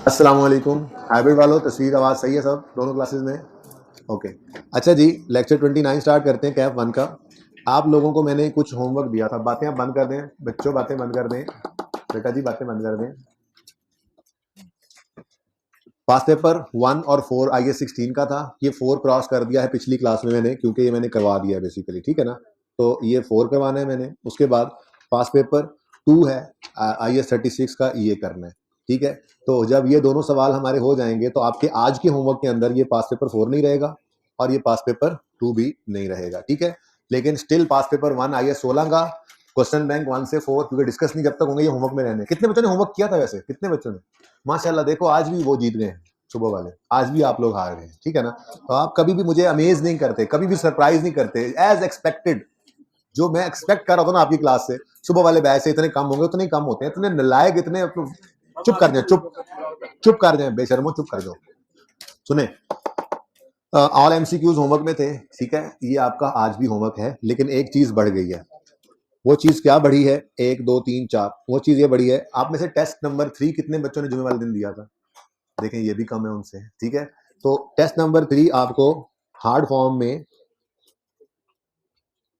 अस्सलाम वालेकुम। हाइब्रिड वालों, तस्वीर आवाज़ सही है सब दोनों क्लासेस में? ओके। अच्छा जी, लेक्चर 29 स्टार्ट करते हैं कैप वन का। आप लोगों को मैंने कुछ होमवर्क दिया था। बातें आप बंद कर दें बच्चों, बातें बंद कर दें। बेटा जी बातें बंद कर दें। पास पेपर 1 और 4 IS 16 का था। ये 4 क्रॉस कर दिया है पिछली क्लास में मैंने, क्योंकि ये मैंने करवा दिया है बेसिकली, ठीक है ना। तो ये 4 करवाना है मैंने। उसके बाद पास पेपर 2 है IS 36 का, ये करना है, ठीक है। तो जब ये दोनों सवाल हमारे हो जाएंगे तो आपके आज के होमवर्क के अंदर ये पास पेपर 4 नहीं रहेगा और ये पास पेपर 2 भी नहीं रहेगा, ठीक है। लेकिन स्टिल पास पेपर 1 IS 16 का क्वेश्चन बैंक 1 से 4 क्योंकि डिस्कस नहीं जब तक होंगे, ये होमवर्क में रहने। कितने बच्चों ने होमवर्क किया था वैसे? कितने बच्चों ने? माशाल्लाह, देखो आज भी वो जीत गए हैं सुबह वाले, आज भी आप लोग हार गए, ठीक है ना। तो आप कभी भी मुझे अमेज नहीं करते, कभी भी सरप्राइज नहीं करते। एज एक्सपेक्टेड, जो मैं एक्सपेक्ट कर रहा था ना आपकी क्लास से, सुबह वाले बैच से इतने कम होंगे, उतने ही कम होते हैं। इतने नालायक, इतने चुप कर जाए, चुप कर जाए बेशर्मो, चुप कर दो। सुने, ऑल एमसीक्यूज होमवर्क में थे, ठीक है। ये आपका आज भी होमवर्क है, लेकिन एक चीज बढ़ गई है। वो चीज क्या बढ़ी है? 1 2 3 4, वो चीज ये बढ़ी है। आप में से टेस्ट नंबर 3 कितने बच्चों ने जुमे वाले दिन दिया था? देखें, ये भी कम है उनसे, ठीक है। तो टेस्ट नंबर 3 आपको हार्ड फॉर्म में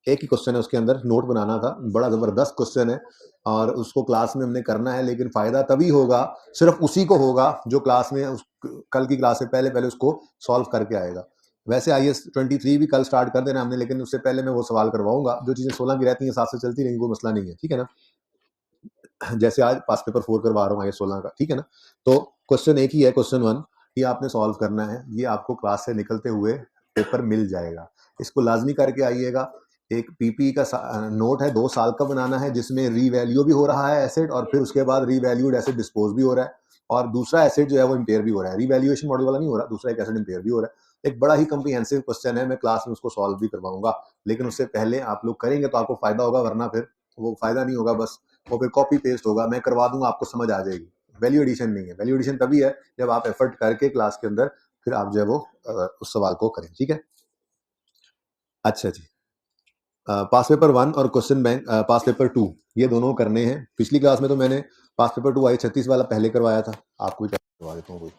एक ही क्वेश्चन है, उसके अंदर नोट बनाना था। बड़ा जबरदस्त क्वेश्चन है और उसको क्लास में हमने करना है, लेकिन फायदा तभी होगा, सिर्फ उसी को होगा जो क्लास में कल की क्लास से पहले पहले उसको सॉल्व करके आएगा। वैसे IS 23 भी कल स्टार्ट कर देना हमने, लेकिन उससे पहले मैं वो सवाल करवाऊंगा। जो चीजें 16 की रहती हैं साथ से चलती रहेंगी, कोई मसला नहीं है, ठीक है ना। जैसे आज पास पेपर 4 करवा रहा हूँ IS 16 का, ठीक है ना। तो क्वेश्चन एक ही है, क्वेश्चन 1 ये आपने सॉल्व करना है। ये आपको क्लास से निकलते हुए पेपर मिल जाएगा, इसको लाजमी करके आइएगा। एक पीपी का नोट है, 2 साल का बनाना है, जिसमें रीवैल्यू भी हो रहा है एसेट, और फिर उसके बाद रीवैल्यूड एसेट डिस्पोज भी हो रहा है, और दूसरा एसेट जो है वो इम्पेयर भी हो रहा है। रीवैल्यूएशन मॉडल वाला नहीं हो रहा, दूसरा एक एसेट इम्पेयर भी हो रहा है। एक बड़ा ही कम्प्रीहेंसिव क्वेश्चन है, मैं क्लास में उसको सॉल्व भी करवाऊंगा, लेकिन उससे पहले आप लोग करेंगे तो आपको फायदा होगा, वरना फिर वो फायदा नहीं होगा, बस वो फिर कॉपी पेस्ट होगा। मैं करवा दूंगा, आपको समझ आ जाएगी। वैल्यू एडिशन नहीं है। वैल्यू एडिशन तभी है जब आप एफर्ट करके क्लास के अंदर फिर आप जो है वो उस सवाल को करें, ठीक है। अच्छा जी, पास पेपर 1 और क्वेश्चन बैंक पास पेपर 2 ये दोनों करने हैं। पिछली क्लास में तो मैंने पास पेपर 2 IS 36 वाला पहले करवाया था, आपको भी करवा देता हूँ कोई।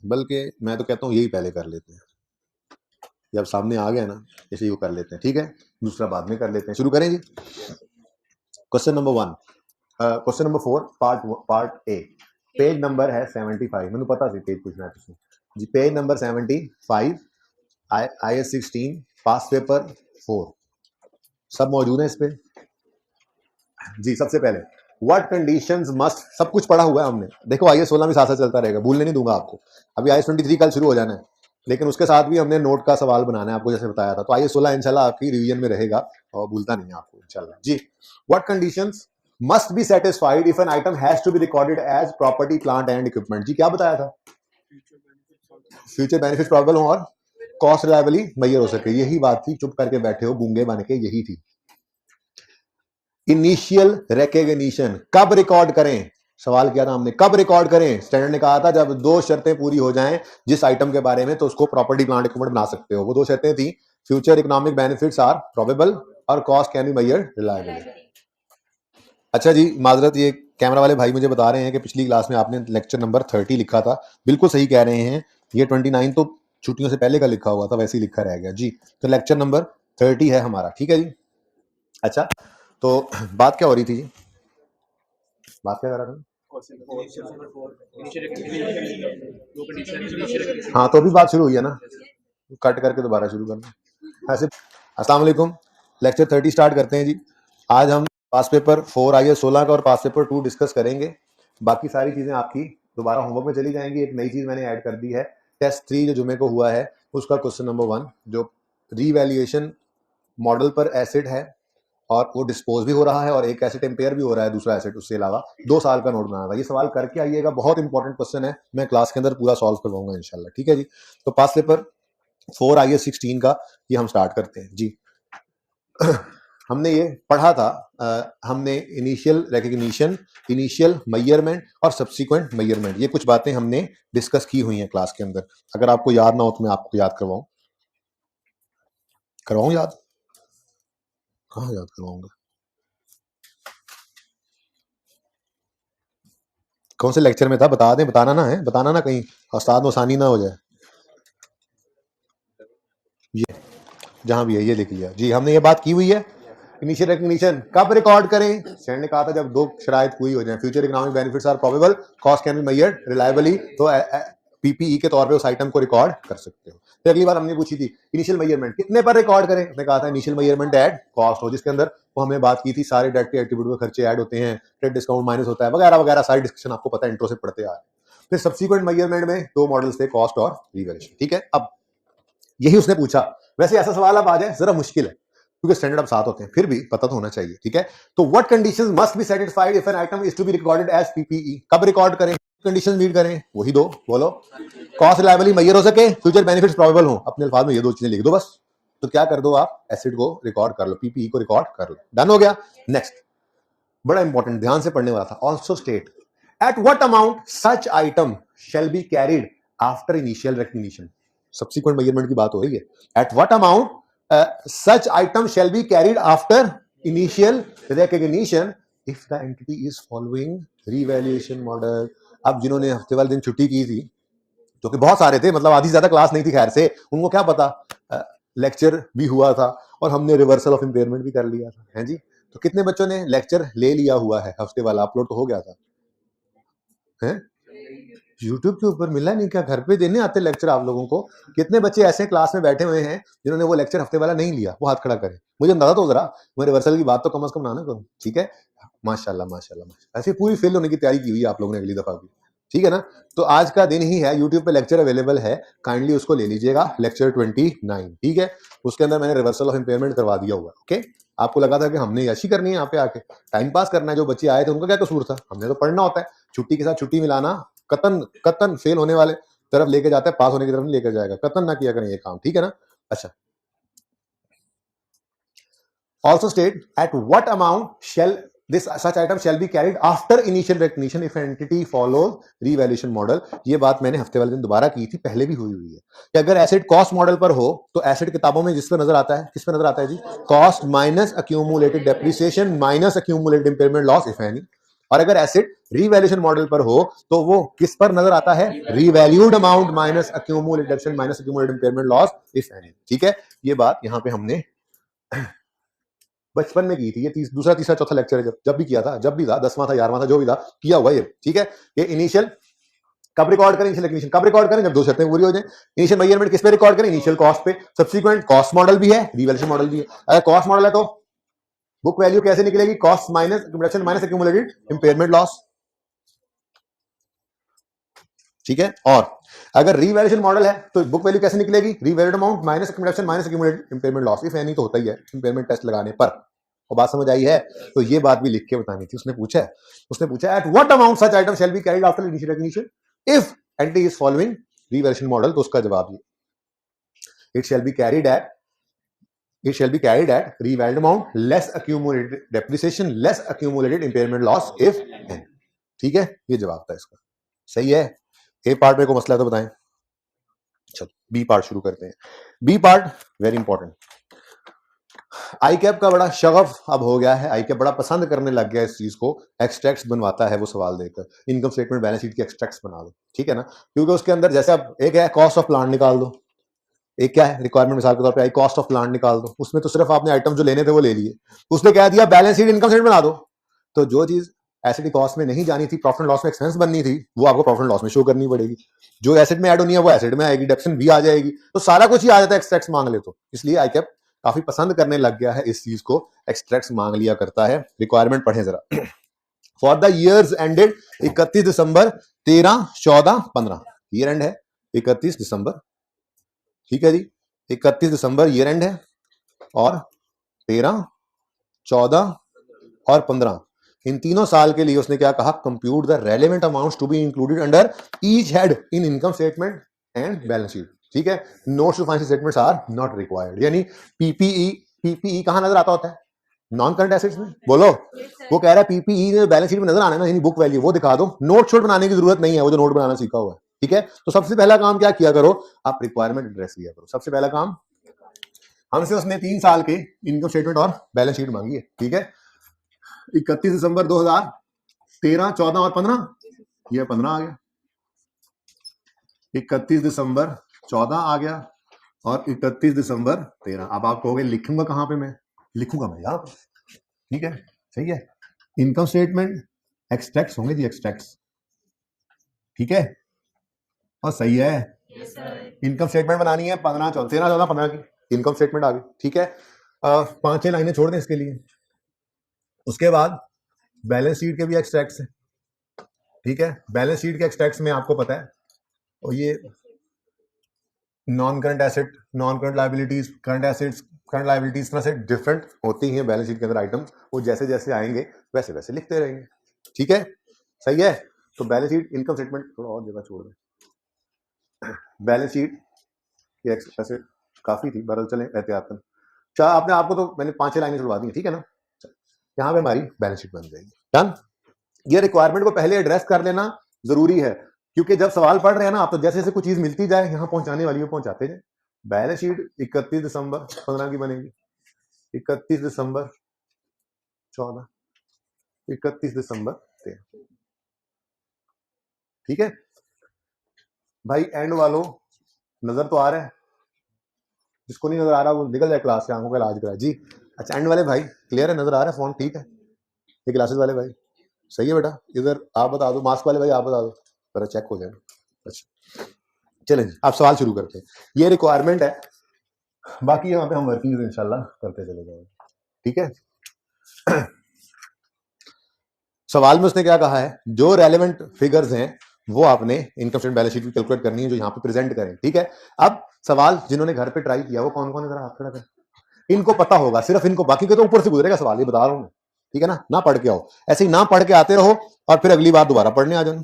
बल्कि मैं तो कहता हूँ यही पहले कर लेते हैं, जब सामने आ गया ना, इसी को कर लेते हैं, ठीक है। दूसरा बाद में कर लेते हैं। शुरू करें जी। Question number 1, question number 4 part A. Page number है 75। मैंने पता सी पेज पूछना है तुझसे जी। Page number 75 IS 16 past paper 4 सब मौजूद है इस पे जी। सबसे पहले व्हाट कंडीशंस मस्ट, सब कुछ पढ़ा हुआ है हमने। देखो IS 16 भी साथ साथ चलता रहेगा, भूलने नहीं दूंगा आपको। अभी IS 23 कल शुरू हो जाना है, लेकिन उसके साथ भी हमने नोट का सवाल बनाना है आपको, जैसे बताया था। तो IS 16 इंशाल्लाह आपकी रिवीजन में रहेगा और भूलता नहीं है आपको इंशाल्लाह जी। What conditions must be satisfied if an item has to be recorded as property plant and equipment. जी क्या बताया था? फ्यूचर बेनिफिट प्रॉबल हो और कॉस्ट रिलायबली मैयर हो सके, यही बात थी। चुप करके बैठे हो गूंगे बन के, यही थी। इनिशियल रिकॉग्निशन कब रिकॉर्ड करें? सवाल किया था हमने, कब रिकॉर्ड करें? स्टैंडर्ड ने कहा था जब 2 शर्तें पूरी हो जाएं जिस आइटम के बारे में, तो उसको प्रॉपर्टी प्लांट इक्विपमेंट बना सकते हो। वो 2 शर्तें थी, future economic benefits are probable और cost can be measured reliably. अच्छा जी, माजरत, ये कैमरा वाले भाई मुझे बता रहे हैं कि पिछली क्लास में आपने लेक्चर नंबर 30 लिखा था। बिल्कुल सही कह रहे हैं, ये 29 तो छुट्टियों से पहले का लिखा हुआ था, वैसे ही लिखा रह गया जी। तो लेक्चर नंबर 30 है हमारा, ठीक है जी। अच्छा, तो बात क्या हो रही थी जी? बात क्या कर रहा था? हाँ, तो अभी बात शुरू हुई है ना, कट करके दोबारा शुरू करना ऐसे। अस्सलाम वालेकुम, लेक्चर 30 स्टार्ट करते हैं जी। आज हम पास पेपर 4 IS 16 का और पास पेपर 2 डिस्कस करेंगे। बाकी सारी चीज़ें आपकी दोबारा होमवर्क में चली जाएंगी। एक नई चीज़ मैंने ऐड कर दी है, टेस्ट 3 जो जुमे को हुआ है उसका क्वेश्चन नंबर 1 जो रीवैल्यूएशन मॉडल पर एसिड है और वो डिस्पोज भी हो रहा है, और एक एसेट एम्पेयर भी हो रहा है, दूसरा एसेट। उसके अलावा 2 साल का नोट बनाना था। ये सवाल करके आइएगा, बहुत इंपॉर्टेंट क्वेश्चन है, मैं क्लास के अंदर पूरा सॉल्व करवाऊंगा इंशाल्लाह, ठीक है जी। तो पास पेपर 4 IS 16 का ये हम स्टार्ट करते हैं जी। हमने ये पढ़ा था, हमने इनिशियल रिकॉग्निशन, इनिशियल मेजरमेंट और सब्सिक्वेंट मेजरमेंट, ये कुछ बातें हमने डिस्कस की हुई हैं क्लास के अंदर। अगर आपको याद ना हो तो मैं आपको याद करवाऊं। करवाऊं याद? कहाँ याद करवाऊंगा? कौन से लेक्चर में था बता दें, बताना ना है, बताना ना कहीं उस्ताद आसानी ना हो जाए। ये जहां भी है ये लिख लिया जी, हमने ये बात की हुई है। इनिशियल रिकग्निशन कब रिकॉर्ड करें? स्टैंड ने कहा था जब दो शराइत पूरी हो जाए, future economic benefits are probable, cost can be measured reliably, तो पीपीई के तौर पे उस आइटम को रिकॉर्ड कर सकते हो। फिर अगली बार हमने पूछी थी इनिशियल मेजरमेंट कितने पर रिकॉर्ड करें, उसने कहा था इनिशियल मेजरमेंट एट कॉस्ट हो, जिसके अंदर वो हमने बात की थी सारे डायरेक्ट एक्टिविटी में खर्चे ऐड होते हैं, ट्रेड डिस्काउंट माइनस होता है वगैरह वगैरह, सारी डिस्कशन आपको पता है, इंट्रो से पढ़ते आ रहे हैं। फिर सब्सिक्वेंट मेजरमेंट में दो मॉडल्स थे, कॉस्ट और रिवैल्यूएशन। ठीक है, अब यही उसने पूछा। वैसे ऐसा सवाल अब आ जाए जरा मुश्किल है क्योंकि स्टैंडर्ड अब साथ होते हैं, फिर भी पता तो होना चाहिए। ठीक है, तो what conditions must be satisfied if an item is to be recorded as PPE? कब रिकॉर्ड करें, कंडीशंस मीट करें, वही दो बोलो। कॉस्ट रिलायबली मेजर हो सके, फ्यूचर बेनिफिट्स प्रोबेबल हो, अपने अल्फाज में ये दो चीजें लिख दो बस। तो क्या कर दो आप, एसिड को रिकॉर्ड कर लो, पीपीई को रिकॉर्ड कर लो, डन हो गया। नेक्स्ट बड़ा इंपॉर्टेंट, ध्यान से पढ़ने वाला था। Also state eight what amount such item shall be carried after initial recognition. Subsequent measurement की बात हो रही है। Eight what amount such item shall be carried after initial recognition if the entity is following revaluation model। अब जिन्होंने हफ्ते वाले दिन छुट्टी की थी, जो कि बहुत सारे थे, मतलब आधी से ज्यादा क्लास नहीं थी खैर से, उनको क्या पता, लेक्चर भी हुआ था और हमने रिवर्सल ऑफ इम्पेयरमेंट भी कर लिया था, है जी। तो कितने बच्चों ने लेक्चर ले लिया हुआ है, हफ्ते वाला अपलोड तो हो गया था, है? यूट्यूब के ऊपर मिला नहीं क्या? घर पे देने आते लेक्चर आप लोगों को? कितने बच्चे ऐसे क्लास में बैठे हुए हैं जिन्होंने वो लेक्चर हफ्ते वाला नहीं लिया? वो हाथ खड़ा करें, मुझे अंदाजा तो जरा, मैं रिवर्सल की बात तो कम से कम ना करूं। ठीक है, माशाल्लाह माशाल्लाह माशाल्लाह, ऐसे पूरी फेल होने की तैयारी की हुई है आप लोगों ने अगली दफा भी। ठीक है ना, तो आज का दिन ही है, यूट्यूब पे लेक्चर अवेलेबल है, काइंडली उसको ले लीजिएगा, लेक्चर 29। ठीक है, उसके अंदर मैंने रिवर्सल ऑफ इम्पेयरमेंट करवा दिया हुआ। ओके, आपको लगा था कि हमने ऐसी करनी है यहाँ पे आके टाइम पास करना है, जो बच्चे आए थे उनका क्या कसूर था? हमने तो पढ़ना होता है, छुट्टी के साथ छुट्टी मिलाना कतन कतन फेल होने वाले तरफ लेके जाता है, पास होने की तरफ नहीं लेकर जाएगा, कतन ना किया करें ये काम। ठीक है ना। अच्छा, also state at what amount shall this such item shall be carried after initial recognition if entity follows revaluation model। ये बात मैंने हफ्ते वाले दिन दोबारा की थी, पहले भी हुई हुई है कि अगर एसिड कॉस्ट मॉडल पर हो तो एसिड किताबों में जिस पर नजर आता है, किस पर नजर आता है जी? Cost minus accumulated depreciation minus accumulated impairment loss if any. और अगर एसिड रीवैल्यूएशन मॉडल पर हो तो वो किस पर नजर आता है? Revalued amount minus accumulated depreciation minus accumulated impairment loss if any. ठीक है, ये बात यहां पे हमने बचपन में की थी, ये दूसरा तीसरा चौथा लेक्चर है, जब भी किया था, जब भी था, 10वां था 11वां था, जो भी था किया हुआ ये। ठीक है, ये इनिशियल कब रिकॉर्ड करें, इनिशियल रिकग्निशन कब रिकॉर्ड करें? जब दो शर्तें पूरी हो जाए। इनिशियल मेजरमेंट किस पे रिकॉर्ड करें? इनिशियल कॉस्ट पे। सब्सिक्वेंट कॉस्ट मॉडल भी है, रिवैल्यूएशन मॉडल भी है। अगर कॉस्ट मॉडल है तो बुक वैल्यू कैसे निकलेगी? Cost minus reduction minus accumulated impairment loss. ठीक है, और अगर रिवैल्यूएशन मॉडल है तो बुक वैल्यू कैसे निकलेगी? Revalued amount minus reduction minus accumulated impairment loss if any, तो होता ही है इंपेयरमेंट टेस्ट लगाने पर। और बात समझ आई है? तो ये बात भी लिख के बतानी थी। उसने पूछा at what amount such item shall be carried after initial recognition if entity is following revaluation model, तो उसका जवाब ये, it shall be carried at revalued amount less accumulated depreciation less accumulated impairment loss if n। ठीक है, ये जवाब था इसका। सही है। ए पार्ट में कोई मसला है तो बताएं। चलो बी पार्ट शुरू करते हैं। B part very important. ICAP का बड़ा शगफ अब हो गया है, आई कैप बड़ा पसंद करने लग गया इस चीज को, एक्सट्रैक्ट्स बनवाता है वो सवाल देकर, इनकम स्टेटमेंट बैलेंस शीट के एक्सट्रैक्ट्स बना दो। ठीक है ना, क्योंकि उसके अंदर जैसे अब एक है कॉस्ट ऑफ प्लांट निकाल दो, एक क्या है रिक्वायरमेंट मिसाल के तौर पे आई कॉस्ट ऑफ प्लांट निकाल दो, उसमें तो सिर्फ आपने आइटम जो लेने थे वो ले लिए, उसने कह दिया बैलेंस शीट इनकम स्टेटमेंट बना दो। तो जो चीज एसिड कॉस्ट में नहीं जानी थी, प्रॉफिट एंड लॉस में एक्सपेंस बननी थी, वो आपको प्रॉफिट एंड लॉस में शो करनी पड़ेगी। जो एसिड में ऐड होनी है वो एसिड में आएगी, डिडक्शन भी आ जाएगी, तो सारा कुछ ही आ जाता है एक्सट्रैक्ट्स मांग ले तो। इसलिए आई कैप काफी पसंद करने लग गया है इस चीज को, एक्सट्रैक्ट्स मांग लिया करता है। रिक्वायरमेंट पढ़े जरा। For the years ended 31 December 13, 14, 15, year end है 31 दिसंबर। ठीक है जी, 31 दिसंबर ईयर एंड है, और 13, 14 और 15, इन तीनों साल के लिए उसने क्या कहा? Compute the relevant amounts to be included under each head in income statement and balance sheet. ठीक है, notes to financial statements are not required. यानी पीपीई कहां नजर आता होता है? नॉन करंट एसेट्स में। बोलो, वो कह रहा है पीपीई बैलेंस शीट में नजर आना है ना, यानी बुक वैल्यू वो दिखा दो, नोट शोट बनाने की जरूरत नहीं है, वो जो नोट बनाना सीखा हुआ है। ठीक है, तो सबसे पहला काम क्या किया करो? आप रिक्वायरमेंट एड्रेस किया करो। सबसे पहला काम हमसे उसने 3 साल के इनकम स्टेटमेंट और बैलेंस शीट मांगी है, ठीक है। 31 दिसंबर 2013, 14 और 15, ये 15 आ गया। 31 दिसंबर 14 आ गया और 31 दिसंबर 13। अब आप कहोगे लिखूंगा कहां पे, मैं लिखूंगा मैं यहाँ पे, ठीक है, सही है। इनकम स्टेटमेंट एक्सट्रैक्ट्स होंगे जी, एक्सट्रैक्ट्स, ठीक है, और सही है। इनकम स्टेटमेंट बनानी है 15, 14, 13, 14, 15 की इनकम स्टेटमेंट आ गई, ठीक है। 5-6 लाइनें छोड़ दें इसके लिए। उसके बाद बैलेंस शीट के भी एक्सट्रैक्ट्स हैं, ठीक है। बैलेंस शीट के एक्सट्रैक्ट्स में आपको पता है, और ये non current asset, non current liabilities, current assets, current liabilities तरह से डिफरेंट होती हैं बैलेंस शीट के अंदर आइटम, वो जैसे जैसे आएंगे वैसे वैसे लिखते रहेंगे, ठीक है, सही है। तो बैलेंस शीट, इनकम स्टेटमेंट थोड़ा और जगह छोड़ दें। बैलेंस शीट की एसेट काफी थी, बरल चले एहतियातन। चाहे आपने, आपको तो मैंने 5-6 लाइनें छुड़वा दी, ठीक है ना। यहाँ पे हमारी बैलेंस शीट बन जाएगी, डन। ये रिक्वायरमेंट को पहले एड्रेस कर लेना जरूरी है, क्योंकि जब सवाल पढ़ रहे हैं ना आप, तो जैसे जैसे कुछ चीज मिलती जाए यहाँ पहुंचाने वाली है पहुंचाते जाए। बैलेंस शीट 31 दिसंबर 15 की बनेगी, 31 दिसंबर 14, 31 दिसंबर 13, ठीक है भाई। एंड वालों नजर तो आ रहा है, जिसको नहीं नजर आ रहा वो निकल जाए क्लास से, आंखों का इलाज करा जी। अच्छा, एंड वाले भाई क्लियर है, नजर आ रहा है फोन, ठीक है। ये क्लासेस वाले भाई सही है बेटा, इधर आप बता दो, मास्क वाले भाई आप बता दो, जरा चेक हो जाए। अच्छा चलें जी, आप सवाल शुरू करते हैं। ये रिक्वायरमेंट है, बाकी यहाँ पे हम वर्किंग इंशाल्लाह करते चले जाएंगे, ठीक है। सवाल में उसने क्या कहा है, जो रेलेवेंट फिगर्स हैं वो आपने इनकम स्टेटमेंट बैलेंस शीट की कैलकुलेट करनी है, जो यहाँ पे प्रेजेंट करें, ठीक है। अब सवाल जिन्होंने घर पे ट्राई किया वो कौन कौन है, जरा हाथ खड़ा करें। इनको पता होगा, सिर्फ इनको, बाकी के तो ऊपर से गुजरेगा सवाल, ये बता रहा हूँ, ठीक है ना पढ़ के आओ, ऐसे ही ना पढ़ के आते रहो और फिर अगली बार दोबारा पढ़ने आ जाना,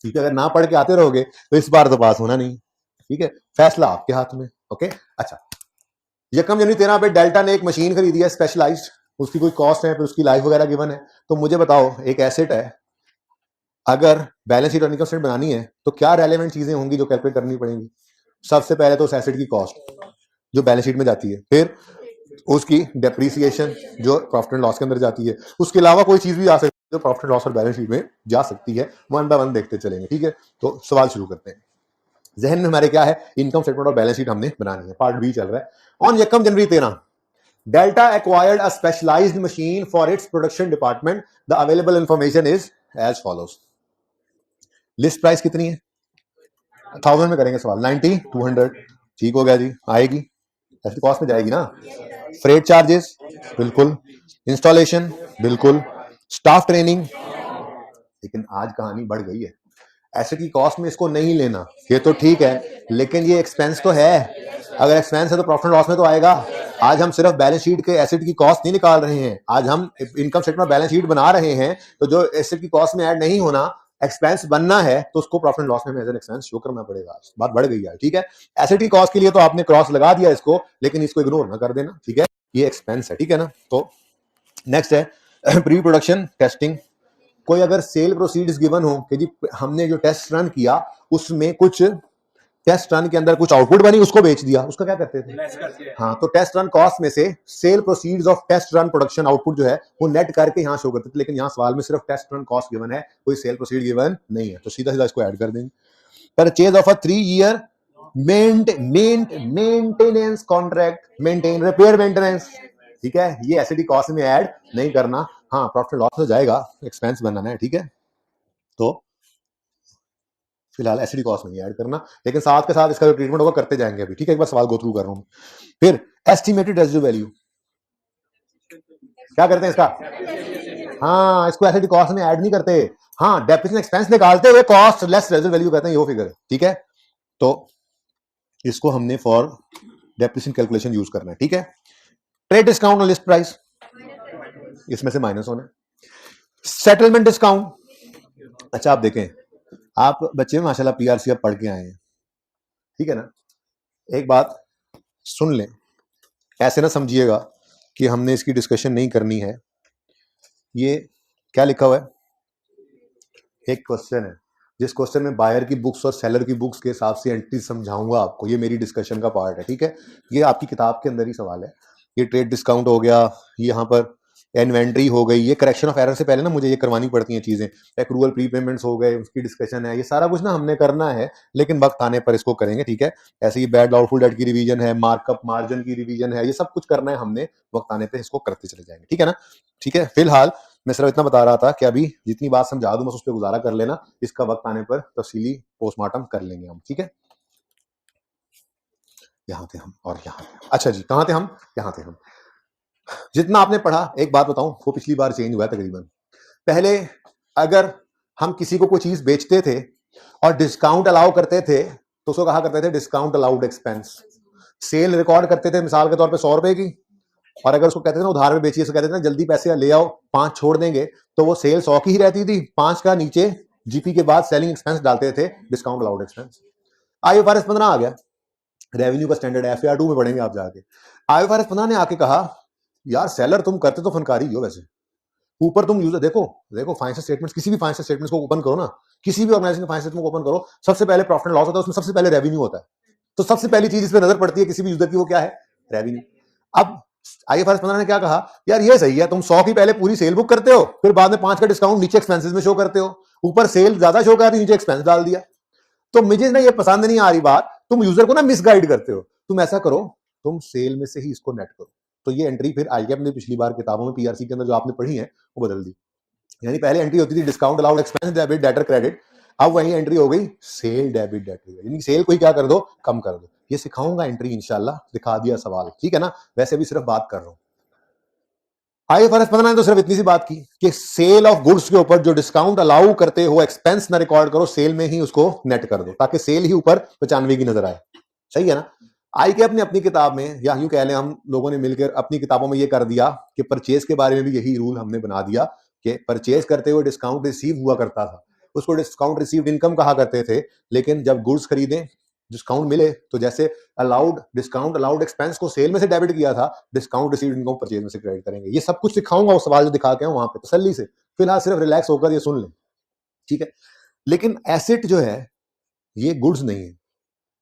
ठीक है। अगर ना पढ़ के आते रहोगे तो इस बार तो पास होना नहीं, ठीक है, फैसला आपके हाथ में, ओके। अच्छा, यकम जनवरी 13 पे डेल्टा ने एक मशीन खरीदी है स्पेशलाइज्ड, उसकी कोई कॉस्ट है, फिर उसकी लाइफ वगैरह गिवन है। तो मुझे बताओ, एक एसेट है, अगर बैलेंस शीट और इनकम स्टेटमेंट बनानी है तो क्या रेलेवेंट चीजें होंगी जो कैलकुलेट करनी पड़ेंगी। सबसे पहले तो उस एसेट की कॉस्ट जो बैलेंस शीट में जाती है, फिर उसकी डेप्रीसिएशन जो प्रॉफिट एंड लॉस के अंदर जाती है, उसके अलावा कोई चीज भी आ सकती है जो प्रॉफिट एंड लॉस और बैलेंस शीट में जा सकती है। वन बाय वन देखते चलेंगे, ठीक है। तो सवाल शुरू करते हैं। जहन में हमारे क्या है, इनकम स्टेटमेंट और बैलेंस शीट हमने बनानी है, पार्ट बी चल रहा है। ऑन यकम जनवरी 13 Delta acquired a specialized machine for its production department. The available information is as follows. List price कितनी है, 1000 में करेंगे सवाल, 90, 200, ठीक हो गया जी, आएगी, ऐसी कॉस्ट में जाएगी ना। फ्रेट चार्जेस बिल्कुल, इंस्टॉलेशन बिल्कुल, स्टाफ ट्रेनिंग, लेकिन आज कहानी बढ़ गई है, एसेट की कॉस्ट में इसको नहीं लेना, ये तो ठीक है, लेकिन ये एक्सपेंस तो है, अगर एक्सपेंस है तो प्रॉफिट लॉस में तो आएगा। आज हम सिर्फ बैलेंस शीट के एसेट की कॉस्ट नहीं निकाल रहे हैं, आज हम इनकम स्टेटमेंट बैलेंस शीट बना रहे हैं, तो जो एसेट की कॉस्ट में ऐड नहीं होना, एक्सपेंस बनना है, तो उसको प्रॉफिट लॉस में एज एन एक्सपेंस शो करना पड़ेगा। बात बढ़ गई है, ठीक है। एसेट की कॉस्ट के लिए तो आपने क्रॉस लगा दिया इसको, लेकिन इसको इग्नोर ना कर देना, ठीक है, ये एक्सपेंस है, ठीक है ना। तो नेक्स्ट है प्री प्रोडक्शन टेस्टिंग। कोई अगर सेल प्रोसीड्स गिवन हो कि जी हमने जो टेस्ट रन किया उसमें कुछ टेस्ट रन के अंदर कुछ आउटपुट बनी, उसको बेच दिया, उसका क्या करते थे, हाँ, तो टेस्ट रन कॉस्ट में से sale proceeds of test run production output जो है वो नेट करके यहाँ शो करते थे, लेकिन यहाँ सवाल में सिर्फ टेस्ट रन कॉस्ट गिवन है, कोई सेल प्रोसीड गिवन नहीं है, तो सीधा सीधा इसको ऐड कर देंगे। Purchase of a 3 year maintenance contract, maintain repair maintenance, ठीक है, ये एसिडी कॉस्ट में ऐड नहीं करना, हाँ प्रॉफिट लॉस हो जाएगा, एक्सपेंस बनाना है, ठीक है। तो फिलहाल एसिडी कॉस्ट नहीं ऐड करना, लेकिन साथ के साथ इसका जो ट्रीटमेंट होगा करते जाएंगे अभी, ठीक है, एक बार सवाल गो थ्रू कर रहा हूं। फिर एस्टिमेटेड रेजिड्यू वैल्यू, क्या करते हैं इसका, हाँ, इसको एसिडी कॉस्ट में ऐड नहीं करते, हाँ, डेप्रिसिएशन एक्सपेंस निकालते हुए कॉस्ट लेस रेजिड्यू वैल्यू कहते हैं, ये फिगर है, ठीक है। तो इसको हमने फॉर डेप्रिसिएशन कैलकुलेशन यूज करना है, ठीक है। ट्रेड डिस्काउंट और लिस्ट प्राइस, इसमें से माइनस होना है। सेटलमेंट डिस्काउंट, अच्छा आप देखें, आप बच्चे माशाल्लाह पीआरसी अब पढ़ के आए हैं, ठीक है ना। एक बात सुन लें, ऐसे ना समझिएगा कि हमने इसकी डिस्कशन नहीं करनी है। ये क्या लिखा हुआ है, एक क्वेश्चन है, जिस क्वेश्चन में बायर की बुक्स और सेलर की बुक्स के हिसाब से एंट्री समझाऊंगा आपको, ये मेरी डिस्कशन का पार्ट है, ठीक है। ये आपकी किताब के अंदर ही सवाल है। ये ट्रेड डिस्काउंट हो गया, यहाँ पर इन्वेंट्री हो गई, ये करेक्शन ऑफ एरर से पहले ना मुझे ये करवानी पड़ती हैं चीजें, एक्रूअल प्रीपेमेंट्स हो गए, उसकी डिस्कशन है, ये सारा कुछ ना हमने करना है, लेकिन वक्त आने पर इसको करेंगे, ठीक है। ऐसे ही बैड डाउटफुल डेट की रिवीजन है, मार्कअप मार्जिन की रिवीजन है, ये सब कुछ करना है हमने, वक्त आने पर इसको करते चले जाएंगे, ठीक है ना। ठीक है, फिलहाल मैं सिर्फ इतना बता रहा था कि अभी जितनी बात समझा दूं बस उस पर गुजारा कर लेना, इसका वक्त आने पर तफसीली पोस्टमार्टम कर लेंगे हम, ठीक है। यहाँ थे हम और यहाँ थे, अच्छा जी, कहाँ थे हम, यहाँ थे हम। जितना आपने पढ़ा, एक बात बताऊं, वो पिछली बार चेंज हुआ है तकरीबन। पहले अगर हम किसी को कोई चीज बेचते थे और डिस्काउंट अलाउ करते थे तो उसको कहा करते थे discount allowed expense. Sale record करते थे मिसाल के तौर पे 100 रुपए की, और अगर उसको कहते थे ना उधार में बेचिए, कहते थे ना जल्दी पैसे ले आओ 5 छोड़ देंगे, तो वो सेल 100 की ही रहती थी, 5 का नीचे जीपी के बाद सेलिंग एक्सपेंस डालते थे, डिस्काउंट अलाउड एक्सपेंस। IFRS 15 आ गया, रेवेन्यू का स्टैंडर्ड FAR 2 में पढ़ेंगे आप जाके। IFRS 15 ने आके कहा यार सेलर तुम करते तो फनकारी हो वैसे, ऊपर तुम यूजर देखो फाइनेंशियल स्टेटमेंट्स, किसी भी फाइनेंशियल स्टेटमेंट्स को ओपन करो ना, किसी भी ऑर्गेनाइजेशन के फाइनेंशियल स्टेटमेंट को ओपन करो, सबसे पहले प्रॉफिट एंड लॉस होता है, उसमें सबसे पहले रेवेन्यू होता है। तो सबसे पहली चीज इस पे नजर पड़ती है किसी भी यूजर की, वो क्या है, रेवेन्यू। अब IFRS 15 ने क्या कहा, यार ये सही है, तुम 100 की पहले पूरी सेल बुक करते हो, फिर बाद में 5 का डिस्काउंट नीचे एक्सपेंसेस में शो करते हो, ऊपर सेल ज्यादा शो कर रही, नीचे एक्सपेंस डाल दिया। तो मुझे ना ये पसंद नहीं आ रही बात, तुम यूजर को ना मिसगाइड करते हो। तुम ऐसा करो, तुम सेल में से ही इसको नेट करो। तो ये एंट्री फिर ICAP ने पिछली बार किताबों में PRC के अंदर जो आपने पढ़ी है वो बदल दी। यानी पहले एंट्री होती थी discount allowed expense debit debtor credit, अब वही एंट्री हो गई सेल डेबिट डेटर, यानी सेल को ही क्या कर दो, कम कर दो। ये सिखाऊंगा एंट्री इंशाल्लाह, दिखा दिया सवाल, ठीक है ना। वैसे भी सिर्फ बात कर रहा हूं। IFRS 15 ने तो सिर्फ इतनी सी बात की कि सेल ऑफ गुड्स के यूपर जो डिस्काउंट अलाउ करते हो एक्सपेंस ना रिकॉर्ड करो, सेल में ही उसको नेट कर दो, ताकि सेल ही ऊपर 95 की नजर आए। सही है ना। ICAP ने अपनी किताब में, या यूं कह लें हम लोगों ने मिलकर अपनी किताबों में ये कर दिया कि परचेज के बारे में भी यही रूल हमने बना दिया कि परचेज करते हुए डिस्काउंट रिसीव हुआ करता था, उसको डिस्काउंट रिसीव्ड इनकम कहा करते थे। लेकिन जब गुड्स खरीदें, डिस्काउंट मिले, तो जैसे अलाउड डिस्काउंट अलाउड एक्सपेंस को सेल में से डेबिट किया था, डिस्काउंट रिसीव्ड इनकम परचेज में से क्रेडिट करेंगे। ये सब कुछ सिखाऊंगा, वो सवाल जो दिखा के वहां पे तसल्ली से, फिलहाल सिर्फ रिलैक्स होकर ये सुन लें, ठीक है। लेकिन एसेट जो है ये गुड्स नहीं है,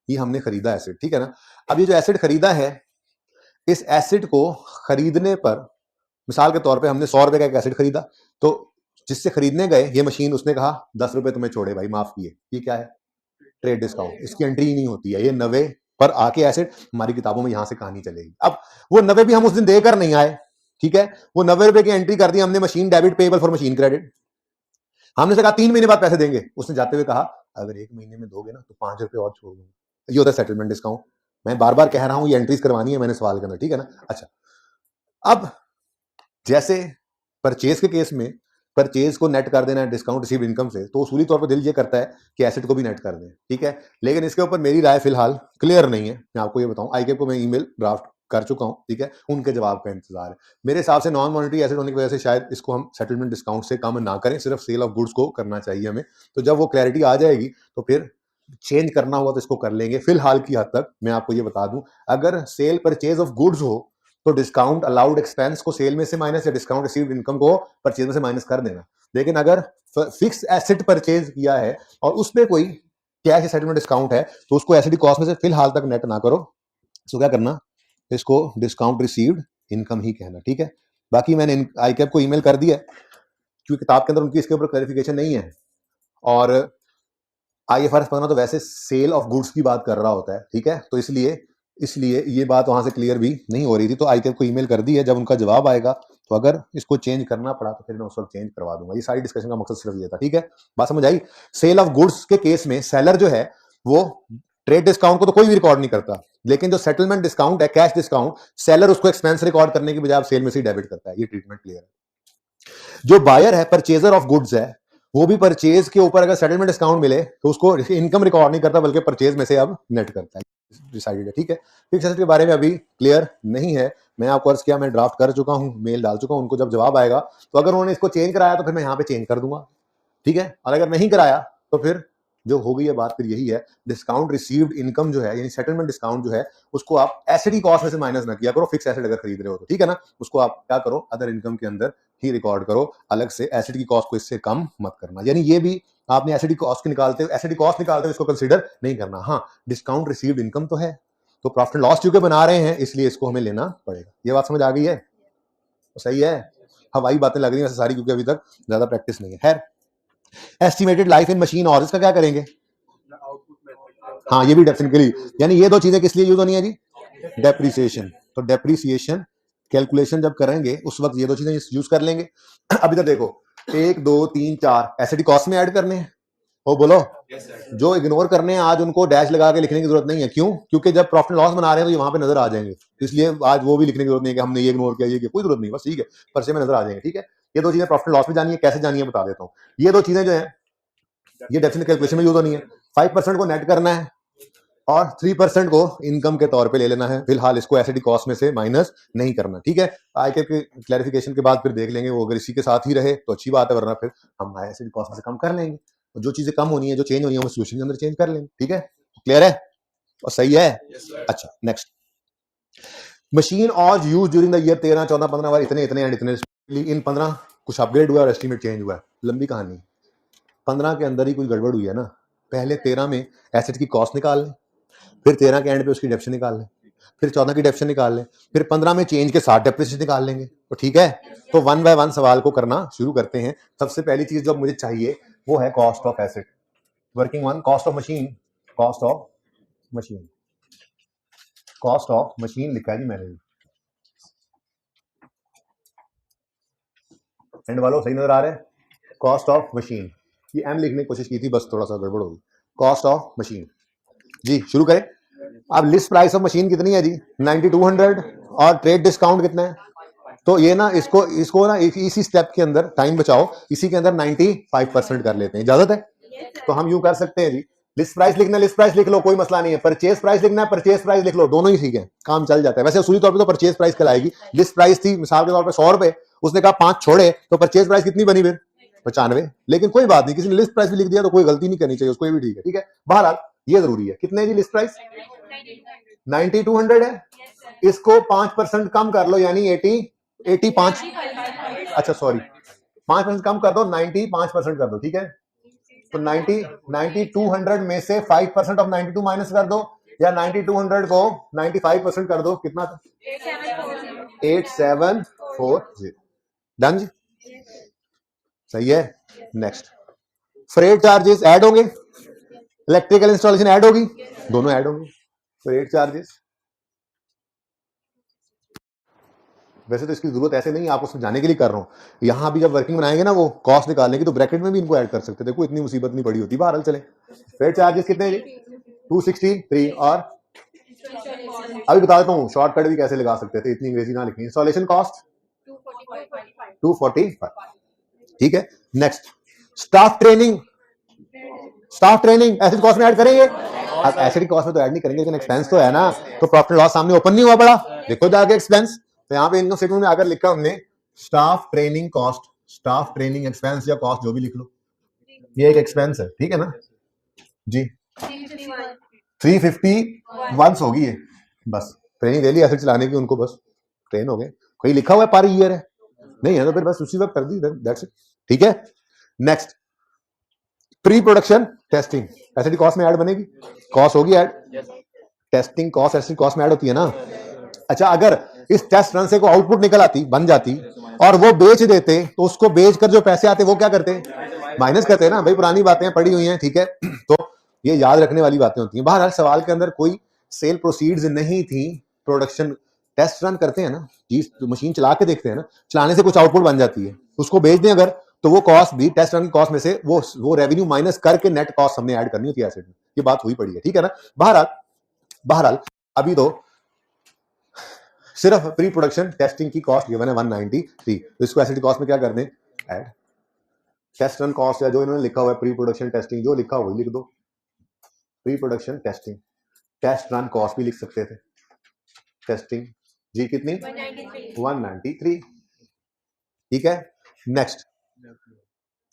ये हमने खरीदा एसेट, ठीक है ना। अब ये जो एसेट खरीदा है, इस एसेट को खरीदने पर मिसाल के तौर पे हमने 100 रुपए का एक एसेट खरीदा, तो जिससे खरीदने गए ये मशीन, उसने कहा 10 रुपए तुम्हें छोड़े भाई, माफ किए। ये क्या है, ट्रेड डिस्काउंट, इसकी एंट्री ही नहीं होती है। ये 90 पर आके एसेट हमारी किताबों में यहां से कहानी चलेगी। अब वो 90 भी हम उस दिन देकर नहीं आए, ठीक है, वो 90 रुपए की एंट्री कर दी हमने, machine debit payable for machine credit. हमने से कहा 3 महीने बाद पैसे देंगे, उसने जाते हुए कहा अगर 1 महीने में दोगे ना तो 5 रुपए और छोड़ दूंगा। ये होता है सेटलमेंट डिस्काउंट। मैं बार बार कह रहा हूं ये एंट्रीज करवानी है मैंने सवाल के अंदर, ठीक है ना। अच्छा, अब जैसे परचेज के केस में परचेज को नेट कर देना है डिस्काउंट रिसीव्ड इनकम से, तो उसूली तौर पर दिल ये करता है कि एसेट को भी नेट कर दें, ठीक है। लेकिन इसके ऊपर मेरी राय फिलहाल क्लियर नहीं है। मैं आपको ये बताऊं, ICAP को मैं ईमेल ड्राफ्ट कर चुका हूं, ठीक है, उनके जवाब का इंतजार है। मेरे हिसाब से नॉन मॉनिटरी एसेट होने की वजह से शायद इसको हम सेटलमेंट डिस्काउंट से कम ना करें, सिर्फ सेल ऑफ गुड्स को करना चाहिए हमें। तो जब वो क्लैरिटी आ जाएगी तो फिर चेंज करना हुआ तो इसको कर लेंगे। फिलहाल की हद तक मैं आपको ये बता दूं, अगर सेल परचेज ऑफ गुड्स हो तो डिस्काउंट अलाउड एक्सपेंस को सेल में से माइनस, या डिस्काउंट रिसीव्ड इनकम को परचेज में से माइनस कर देना। लेकिन अगर फिक्स एसेट परचेज किया है और उसमें कोई कैश या सेटलमेंट डिस्काउंट है, तो उसको एसेट कॉस्ट में से फिलहाल तक नेट ना करो। तो क्या करना, इसको डिस्काउंट रिसीव्ड इनकम ही कहना, ठीक है। बाकी मैंने ICAP को ईमेल कर दिया, क्योंकि किताब के अंदर उनकी इसके ऊपर क्लैरिफिकेशन नहीं है। और IFRS 15 तो वैसे सेल ऑफ गुड्स की बात कर रहा होता है, ठीक है, तो इसलिए ये बात वहां से क्लियर भी नहीं हो रही थी। तो ICAP को ईमेल कर दी है, जब उनका जवाब आएगा तो अगर इसको चेंज करना पड़ा तो फिर मैं उस वक्त चेंज करवा दूंगा। ये सारी डिस्कशन का मकसद सिर्फ ये था, ठीक है, बात समझ आई। सेल ऑफ गुड्स के केस में सेलर जो है वो ट्रेड डिस्काउंट को तो कोई भी रिकॉर्ड नहीं करता, लेकिन जो सेटलमेंट डिस्काउंट है, कैश डिस्काउंट, सेलर उसको एक्सपेंस रिकॉर्ड करने की बजाय सेल में से डेबिट करता है। ये ट्रीटमेंट क्लियर है। जो बायर है, परचेजर ऑफ गुड्स है, वो भी परचेज के ऊपर अगर सेटलमेंट डिस्काउंट मिले तो उसको इनकम रिकॉर्ड नहीं करता, बल्कि परचेज में से अब नेट करता है। डिसाइडेड है, ठीक है। फिक्स एसेट के बारे में अभी क्लियर नहीं है। मैं आपको अर्ज किया, मैं ड्राफ्ट कर चुका हूं, मेल डाल चुका हूं उनको। जब जवाब आएगा तो अगर उन्होंने इसको चेंज कराया तो फिर मैं यहाँ पे चेंज कर दूंगा, ठीक है। और अगर नहीं कराया तो फिर जो हो गई है बात फिर यही है, डिस्काउंट रिसीव्ड इनकम जो है, यानी सेटलमेंट डिस्काउंट जो है, उसको आप एसेट की कॉस्ट में से माइनस ना किया करो। फिक्स एसेट अगर खरीद रहे हो तो, ठीक है ना, उसको आप क्या करो, अदर इनकम के अंदर ही रिकॉर्ड करो, अलग से एसेट की कॉस्ट को इससे कम मत करना। यानी ये भी आपने एसिडी कॉस्ट निकालते हुए इसको कंसीडर नहीं करना। हाँ, डिस्काउंट रिसीव्ड इनकम तो है, तो प्रॉफिट लॉस चूंकि बना रहे हैं इसलिए इसको हमें लेना पड़ेगा। ये बात समझ आ गई है? तो सही है, हवाई बातें लग रही हैं सारी, क्योंकि अभी तक ज्यादा प्रैक्टिस नहीं है। खैर, एस्टिमेटेड लाइफ इन मशीन और इसका क्या करेंगे? हाँ, ये भी डेफिनेटली, यानी ये दो चीजें किस लिए यूज होनी है जी? डेप्रिसिएशन। तो डेप्रिसिएशन कैलकुलेशन जब करेंगे उस वक्त ये दो चीजें यूज कर लेंगे। अभी तक देखो 1 2 3 4 एसिडी कॉस्ट में ऐड करने हैं। ओ बोलो, जो इग्नोर करने हैं आज उनको डैश लगा के लिखने की जरूरत नहीं है। क्यों? क्योंकि जब प्रॉफिट लॉस बना रहे हैं तो ये वहां पे नजर आ जाएंगे, इसलिए आज वो भी लिखने की जरूरत नहीं है कि हमने ये इग्नोर किया, ये कोई जरूरत नहीं, बस ठीक है, पर्चे में नजर आ जाएंगे। ठीक है, ये दो चीजें प्रॉफिट लॉस में जानी है, कैसे जानी है बता देता हूँ। ये दो चीजें जो है ये डेफिनेट कैलकुलेशन में यूज होनी है। 5% को नेट करना है और 3% को इनकम के तौर पे ले लेना है। फिलहाल इसको एसिडी कॉस्ट में से माइनस नहीं करना। ठीक है, आगे के क्लैरिफिकेशन के बाद फिर देख लेंगे, वो अगर इसी के साथ ही रहे तो अच्छी बात है, वरना फिर हम एसिडी कॉस्ट में से कम कर लेंगे। और जो चीजें कम होनी है, जो चेंज होनी है, वो सोल्यूशन के अंदर चेंज कर लेंगे। ठीक है, क्लियर है और सही है? अच्छा, नेक्स्ट, मशीन और यूज ड्यूरिंग द ईयर 13 14 15 बार इतने इतने एंड इतने, इन 15 कुछ अपग्रेड हुआ और एस्टिमेट चेंज हुआ। लंबी कहानी, 15 के अंदर ही कोई गड़बड़ हुई है ना। पहले 13 में एसेट की कॉस्ट निकाल लें, फिर 13 के एंड पे उसकी डेप्शन निकाल लें, फिर 14 की डेप्शन निकाल लें, फिर 15 में चेंज के साथ डेप्रिसिएशन निकाल लेंगे। तो ठीक है, तो 1 बाय 1 सवाल को करना शुरू करते हैं। सबसे पहली चीज जो मुझे चाहिए वो है cost of asset. Working one, cost of machine, cost of machine, cost of machine लिखा है जी मैंने। एंड वालों सही नजर आ रहा है? कॉस्ट ऑफ मशीन, ये एम लिखने की कोशिश की थी, बस थोड़ा सा गड़बड़ होगी। कॉस्ट ऑफ मशीन जी, शुरू करें। अब लिस्ट प्राइस ऑफ मशीन कितनी है जी? 9200 और ट्रेड डिस्काउंट कितना है? तो ये ना इसको ना इसी स्टेप के अंदर टाइम बचाओ, इसी के अंदर 95% कर लेते हैं। इजाजत है? तो हम यूं कर सकते हैं जी, लिस्ट प्राइस लिखना, लिस्ट प्राइस लिख लो, कोई मसला नहीं है। परचेज प्राइस लिखना है, परचेज प्राइस लिख लो, दोनों ही ठीक है, काम चल जाता है। वैसे उसूली तौर पे तो परचेज प्राइस कहलाएगी। लिस्ट प्राइस थी मिसाल के तौर पे 100 रुपए, उसने कहा 5 छोड़े, तो परचेज प्राइस कितनी बनी फिर? 95। लेकिन कोई बात नहीं, किसी ने लिस्ट प्राइस भी लिख दिया तो कोई गलती नहीं करनी चाहिए उसको, ये भी ठीक है। ठीक है, बहरहाल ये जरूरी है। कितने जी लिस्ट प्राइस? 9200 है। इसको 5% कम कर लो, यानी 85। अच्छा सॉरी, 5% कम कर दो, 95% कर दो। ठीक है, तो 9200 में से 5% ऑफ 92 माइनस कर दो, या 9200 को 95% कर दो, कितना था? 8740। डन जी, सही है। नेक्स्ट, फ्रेट चार्जेस ऐड होंगे, इलेक्ट्रिकल इंस्टॉलेशन ऐड होगी, दोनों ऐड होंगे। फ्रेट चार्जेस, वैसे तो इसकी जरूरत ऐसे नहीं, आप उसमें जाने के लिए कर रहा हूं। यहां भी जब वर्किंग बनाएंगे ना वो कॉस्ट निकालने की, तो ब्रैकेट में भी इनको ऐड कर सकते थे, कोई इतनी मुसीबत नहीं पड़ी होती। बहरहाल चले, फ्रेट चार्जेस कितने हैं? 263। और अभी बता देता हूँ शॉर्टकट भी कैसे लगा सकते थे, इतनी अंग्रेजी ना लिखनी। Installation cost 245। ठीक है, next, staff training, staff training acid cost में ऐड करेंगे। अब एसिड कॉस्ट में तो ऐड नहीं करेंगे, लेकिन एक्सपेंस तो है ना, तो प्रॉफिट लॉस सामने ओपन नहीं हुआ बड़ा, देखो जाके एक्सपेंस। तो यहाँ पे इनकम स्टेटमेंट में आकर लिखा हमने staff training cost, staff training expense या कॉस्ट जो भी लिख लो, ये एक एक्सपेंस है। ठीक है ना जी, 351 होगी ये, बस ट्रेनिंग दे ली एसिड चलाने की उनको, बस ट्रेन हो गए। कोई लिखा हुआ है पर ईयर है नहीं है, तो फिर बस उसी वक्त कर दी, दैट्स इट। ठीक है, next, pre production testing acid cost में ऐड बनेगी, कॉस्ट होगी add, testing cost acid cost में ऐड होती है ना। अच्छा, अगर इस टेस्ट रन से को आउटपुट निकल आती, बन जाती, और वो बेच देते, तो उसको बेचकर जो पैसे आते वो क्या करते? माइनस करते हैं ना भाई, पुरानी बातें पड़ी हुई हैं। ठीक है, तो ये याद रखने वाली बातें होती हैं। बहरहाल सवाल के अंदर कोई सेल प्रोसीड्स नहीं थी, प्रोडक्शन टेस्ट रन करते हैं ना जी, मशीन चला के देखते हैं ना, चलाने से कुछ आउटपुट बन जाती है, उसको बेच दें अगर, तो वो कॉस्ट भी टेस्ट रन की कॉस्ट में से वो रेवेन्यू माइनस करके नेट कॉस्ट हमने ऐड करनी होती है एसेट में। ये बात हुई पड़ी है। ठीक है ना, बहरहाल अभी तो सिर्फ प्री प्रोडक्शन टेस्टिंग की कॉस्ट गिवन है 193, तो इसको एसिड कॉस्ट में क्या कर दें? ऐड। टेस्ट रन कॉस्ट या जो इन्होंने लिखा हुआ है प्री प्रोडक्शन टेस्टिंग, जो लिखा हुआ लिख दो, pre production testing. Test run cost भी लिख सकते थे, टेस्टिंग जी कितनी? 193। ठीक है, नेक्स्ट,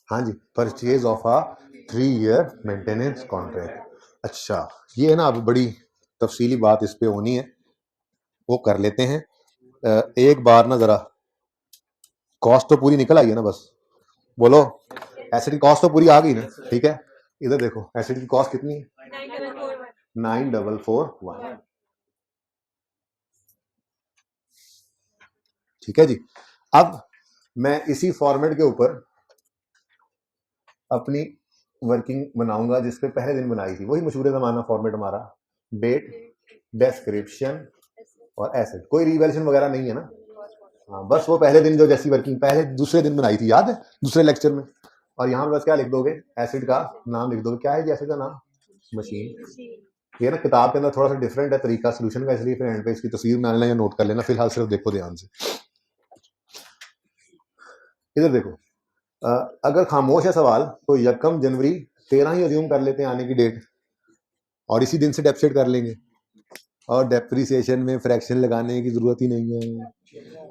हाँ जी, purchase of a 3 year maintenance contract. अच्छा, ये है ना, अब बड़ी तफसीली बात इस पे होनी है, वो कर लेते हैं। एक बार ना जरा कॉस्ट तो पूरी निकल आई है ना, बस बोलो एसिड की कॉस्ट तो पूरी आ गई ना, ठीक है। इधर देखो एसिड की कॉस्ट कितनी है, 9441, ठीक है जी। अब मैं इसी फॉर्मेट के ऊपर अपनी वर्किंग बनाऊंगा जिसपे पहले दिन बनाई थी, वही मशहूर जमाना फॉर्मेट हमारा, डेट, डिस्क्रिप्शन और एसिड, कोई रिवैल्यूएशन वगैरह नहीं है ना। हाँ, बस वो पहले दिन जो जैसी वर्किंग पहले दूसरे दिन बनाई थी, याद है, दूसरे लेक्चर में। और यहाँ पे बस क्या लिख दोगे, एसिड का नाम लिख दोगे, क्या है जी एसिड का नाम, मशीन। ये ना किताब के अंदर थोड़ा सा डिफरेंट है तरीका सोल्यूशन का, इसलिए फिर एंड पे इसकी तस्वीर बना लेना या नोट कर लेना, फिलहाल सिर्फ देखो ध्यान से। इधर देखो, अगर खामोश है सवाल तो यकम जनवरी 13 ही अज्यूम कर लेते हैं आने की डेट, और इसी दिन से डेप्सिट कर लेंगे, और डेप्रिसिएशन में फ्रैक्शन लगाने की जरूरत ही नहीं है।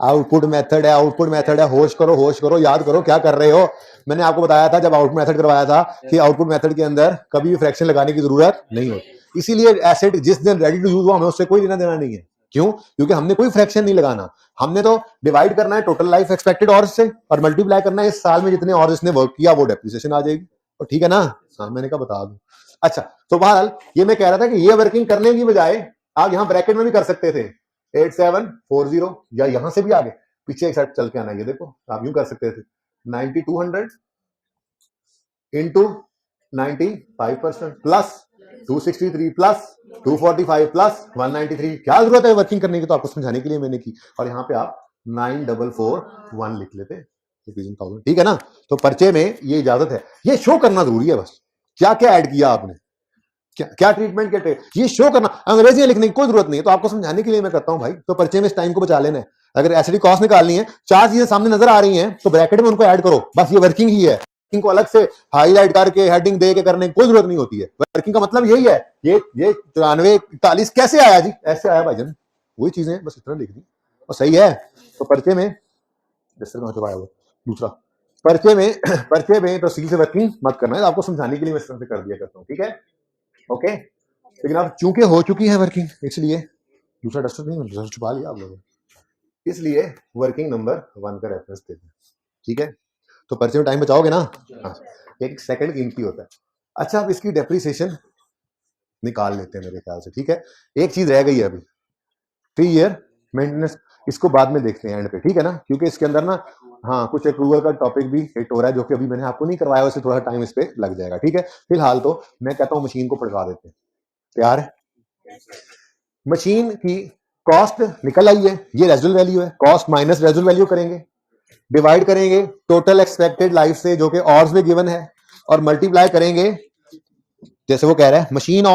आउटपुट मेथड है, आउटपुट मेथड है, होश करो, याद करो क्या कर रहे हो। मैंने आपको बताया था जब आउटपुट मेथड करवाया था कि आउटपुट मेथड के अंदर कभी भी फ्रैक्शन लगाने की जरूरत नहीं होती, इसीलिए एसेट जिस दिन रेडी टू यूज हो हमें उससे कोई लेना देना नहीं है। क्यों? क्योंकि हमने कोई फ्रैक्शन नहीं लगाना, हमने तो डिवाइड करना है टोटल लाइफ एक्सपेक्टेड और से, और मल्टीप्लाई करना है इस साल में जितने और इसने वर्क किया, वो डेप्रिसिएशन आ जाएगी। और ठीक है ना, हाँ मैंने कहा बता दूं। अच्छा, तो बहरहाल ये मैं कह रहा था कि ये वर्किंग करने की बजाय आप यहां ब्रैकेट में भी कर सकते थे, 8740, या यहां से भी आगे पीछे एक साइड चल के आना, ये देखो आप यूं कर सकते थे, 9200 इंटू 95% प्लस 263 प्लस 245 प्लस 193। क्या जरूरत है वर्किंग करने की, तो आपको समझाने के लिए मैंने की, और यहाँ पे आप 9441 लिख लेते, ठीक है ना। तो पर्चे में ये इजाजत है, ये शो करना जरूरी है बस, क्या क्या ऐड किया आपने, क्या क्या ट्रीटमेंट के थे, ये शो करना, अंग्रेजी लिखने की कोई जरूरत नहीं है, तो आपको समझाने के लिए मैं करता हूं भाई। तो पर्चे में इस टाइम को बचा लेना है, अगर एसिड कॉस्ट निकालनी है, चार चीजें सामने नजर आ रही हैं तो ब्रैकेट में उनको ऐड करो, बस ये वर्किंग ही है, वर्किंग को अलग से हाईलाइट करके हेडिंग दे के करने की कोई जरूरत नहीं होती है। वर्किंग का मतलब यही है, ये 9441 कैसे आया जी, ऐसे आया भाईजान, वही चीजें बस इतना लिख दी और सही है। तो पर्चे में दूसरा पर्चे में तो सी से वर्किंग मत करना है, आपको समझाने के लिए मैं इस तरह से कर दिया करता हूँ, ठीक है, ओके। लेकिन अब चूंकि हो चुकी है वर्किंग, इसलिए दूसरा डस्टर नहीं, डस्टर छुपा लिया आप लोगों ने, इसलिए वर्किंग नंबर 1 का रेफरेंस देते हैं, ठीक है। तो पर्चे में टाइम बचाओगे ना, हाँ, एक सेकंड कीमती होता है। अच्छा, अब इसकी डेप्रिसिएशन निकाल लेते हैं मेरे ख्याल से, ठीक है। एक चीज रह गई है अभी, 3 ईयर मेंटेनेंस, इसको बाद में देखते हैं एंड पे, ठीक है ना, क्योंकि इसके अंदर ना हाँ कुछ अप्रूवल का टॉपिक भी हिट हो रहा है, जो कि अभी मैंने आपको नहीं करवाया, वैसे थोड़ा टाइम इस पे लग जाएगा, ठीक है। फिलहाल तो मैं कहता हूँ मशीन को पढ़वा देते हैं, तैयार है। मशीन की कॉस्ट निकल आई है, ये रेजुअल वैल्यू है, कॉस्ट माइनस रेजुअल वैल्यू करेंगे, डिवाइड करेंगे टोटल एक्सपेक्टेड लाइफ से जो कि ऑर्स में गिवन है, और मल्टीप्लाई करेंगे, जैसे वो कह रहा है machine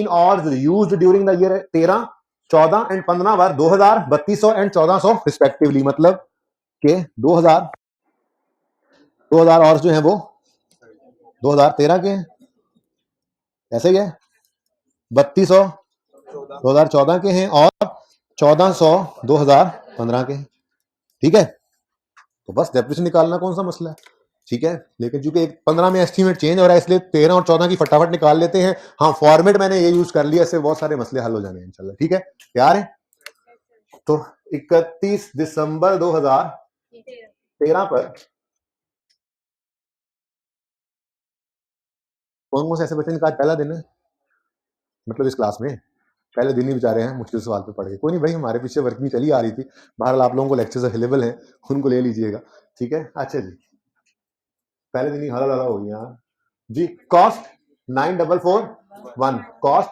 hours used during the year 13, 14 and 15 बार 2000, 3200 एंड 1400 रिस्पेक्टिवली, मतलब के 2000 ऑर्स जो है वो 2013 के हैं, ऐसे ही है, 3200 2014 के हैं, और 1400 2015 के हैं, ठीक है। तो बस डेप्रिसिएशन निकालना कौन सा मसला है, ठीक है। लेकिन चूंकि 15 में एस्टीमेट चेंज हो रहा है, इसलिए 13 और 14 की फटाफट निकाल लेते हैं। हाँ, फॉर्मेट मैंने ये यूज कर लिया, इससे बहुत सारे मसले हल हो जाने हैं इंशाल्लाह, ठीक है, तैयार है। तो 31 दिसंबर 2013 पर कौन कौन से ऐसे बच्चे जिनका आज पहला दिन है, मतलब इस क्लास में पहले दिन ही बेचारे हैं मुश्किल सवाल पे पढ़ के, कोई नहीं भाई, हमारे पीछे वर्किंग चली आ रही थी, बहरहाल आप लोगों को लेक्चर्स अवेलेबल हैं, उनको ले लीजिएगा, ठीक है। अच्छा जी, पहले दिन ही हला लला हो गया जी। कॉस्ट 9441, कॉस्ट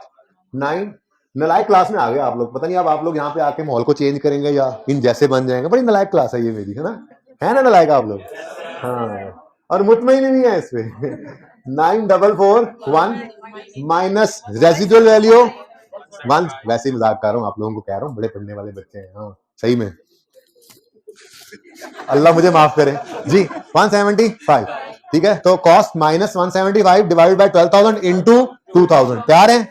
9, नलायक क्लास में आ गए आप लोग, पता नहीं अब आप लोग यहाँ पे आके माहौल को चेंज करेंगे या इन जैसे बन जाएंगे, बड़ी नलायक क्लास है ये मेरी, है ना नलायक आप लोग, हाँ, और मुतमईन नहीं है इसमें। 9441 माइनस रेसिडुअल वैल्यू 1, वैसे ही मजाक कर रहा हूँ, आप लोगों को कह रहा हूँ, बड़े पढ़ने वाले बच्चे हैं, हाँ सही में, अल्लाह मुझे माफ करे जी। 175, ठीक है। तो cost minus 175 divide by 12,000 into 2000, तैयार है।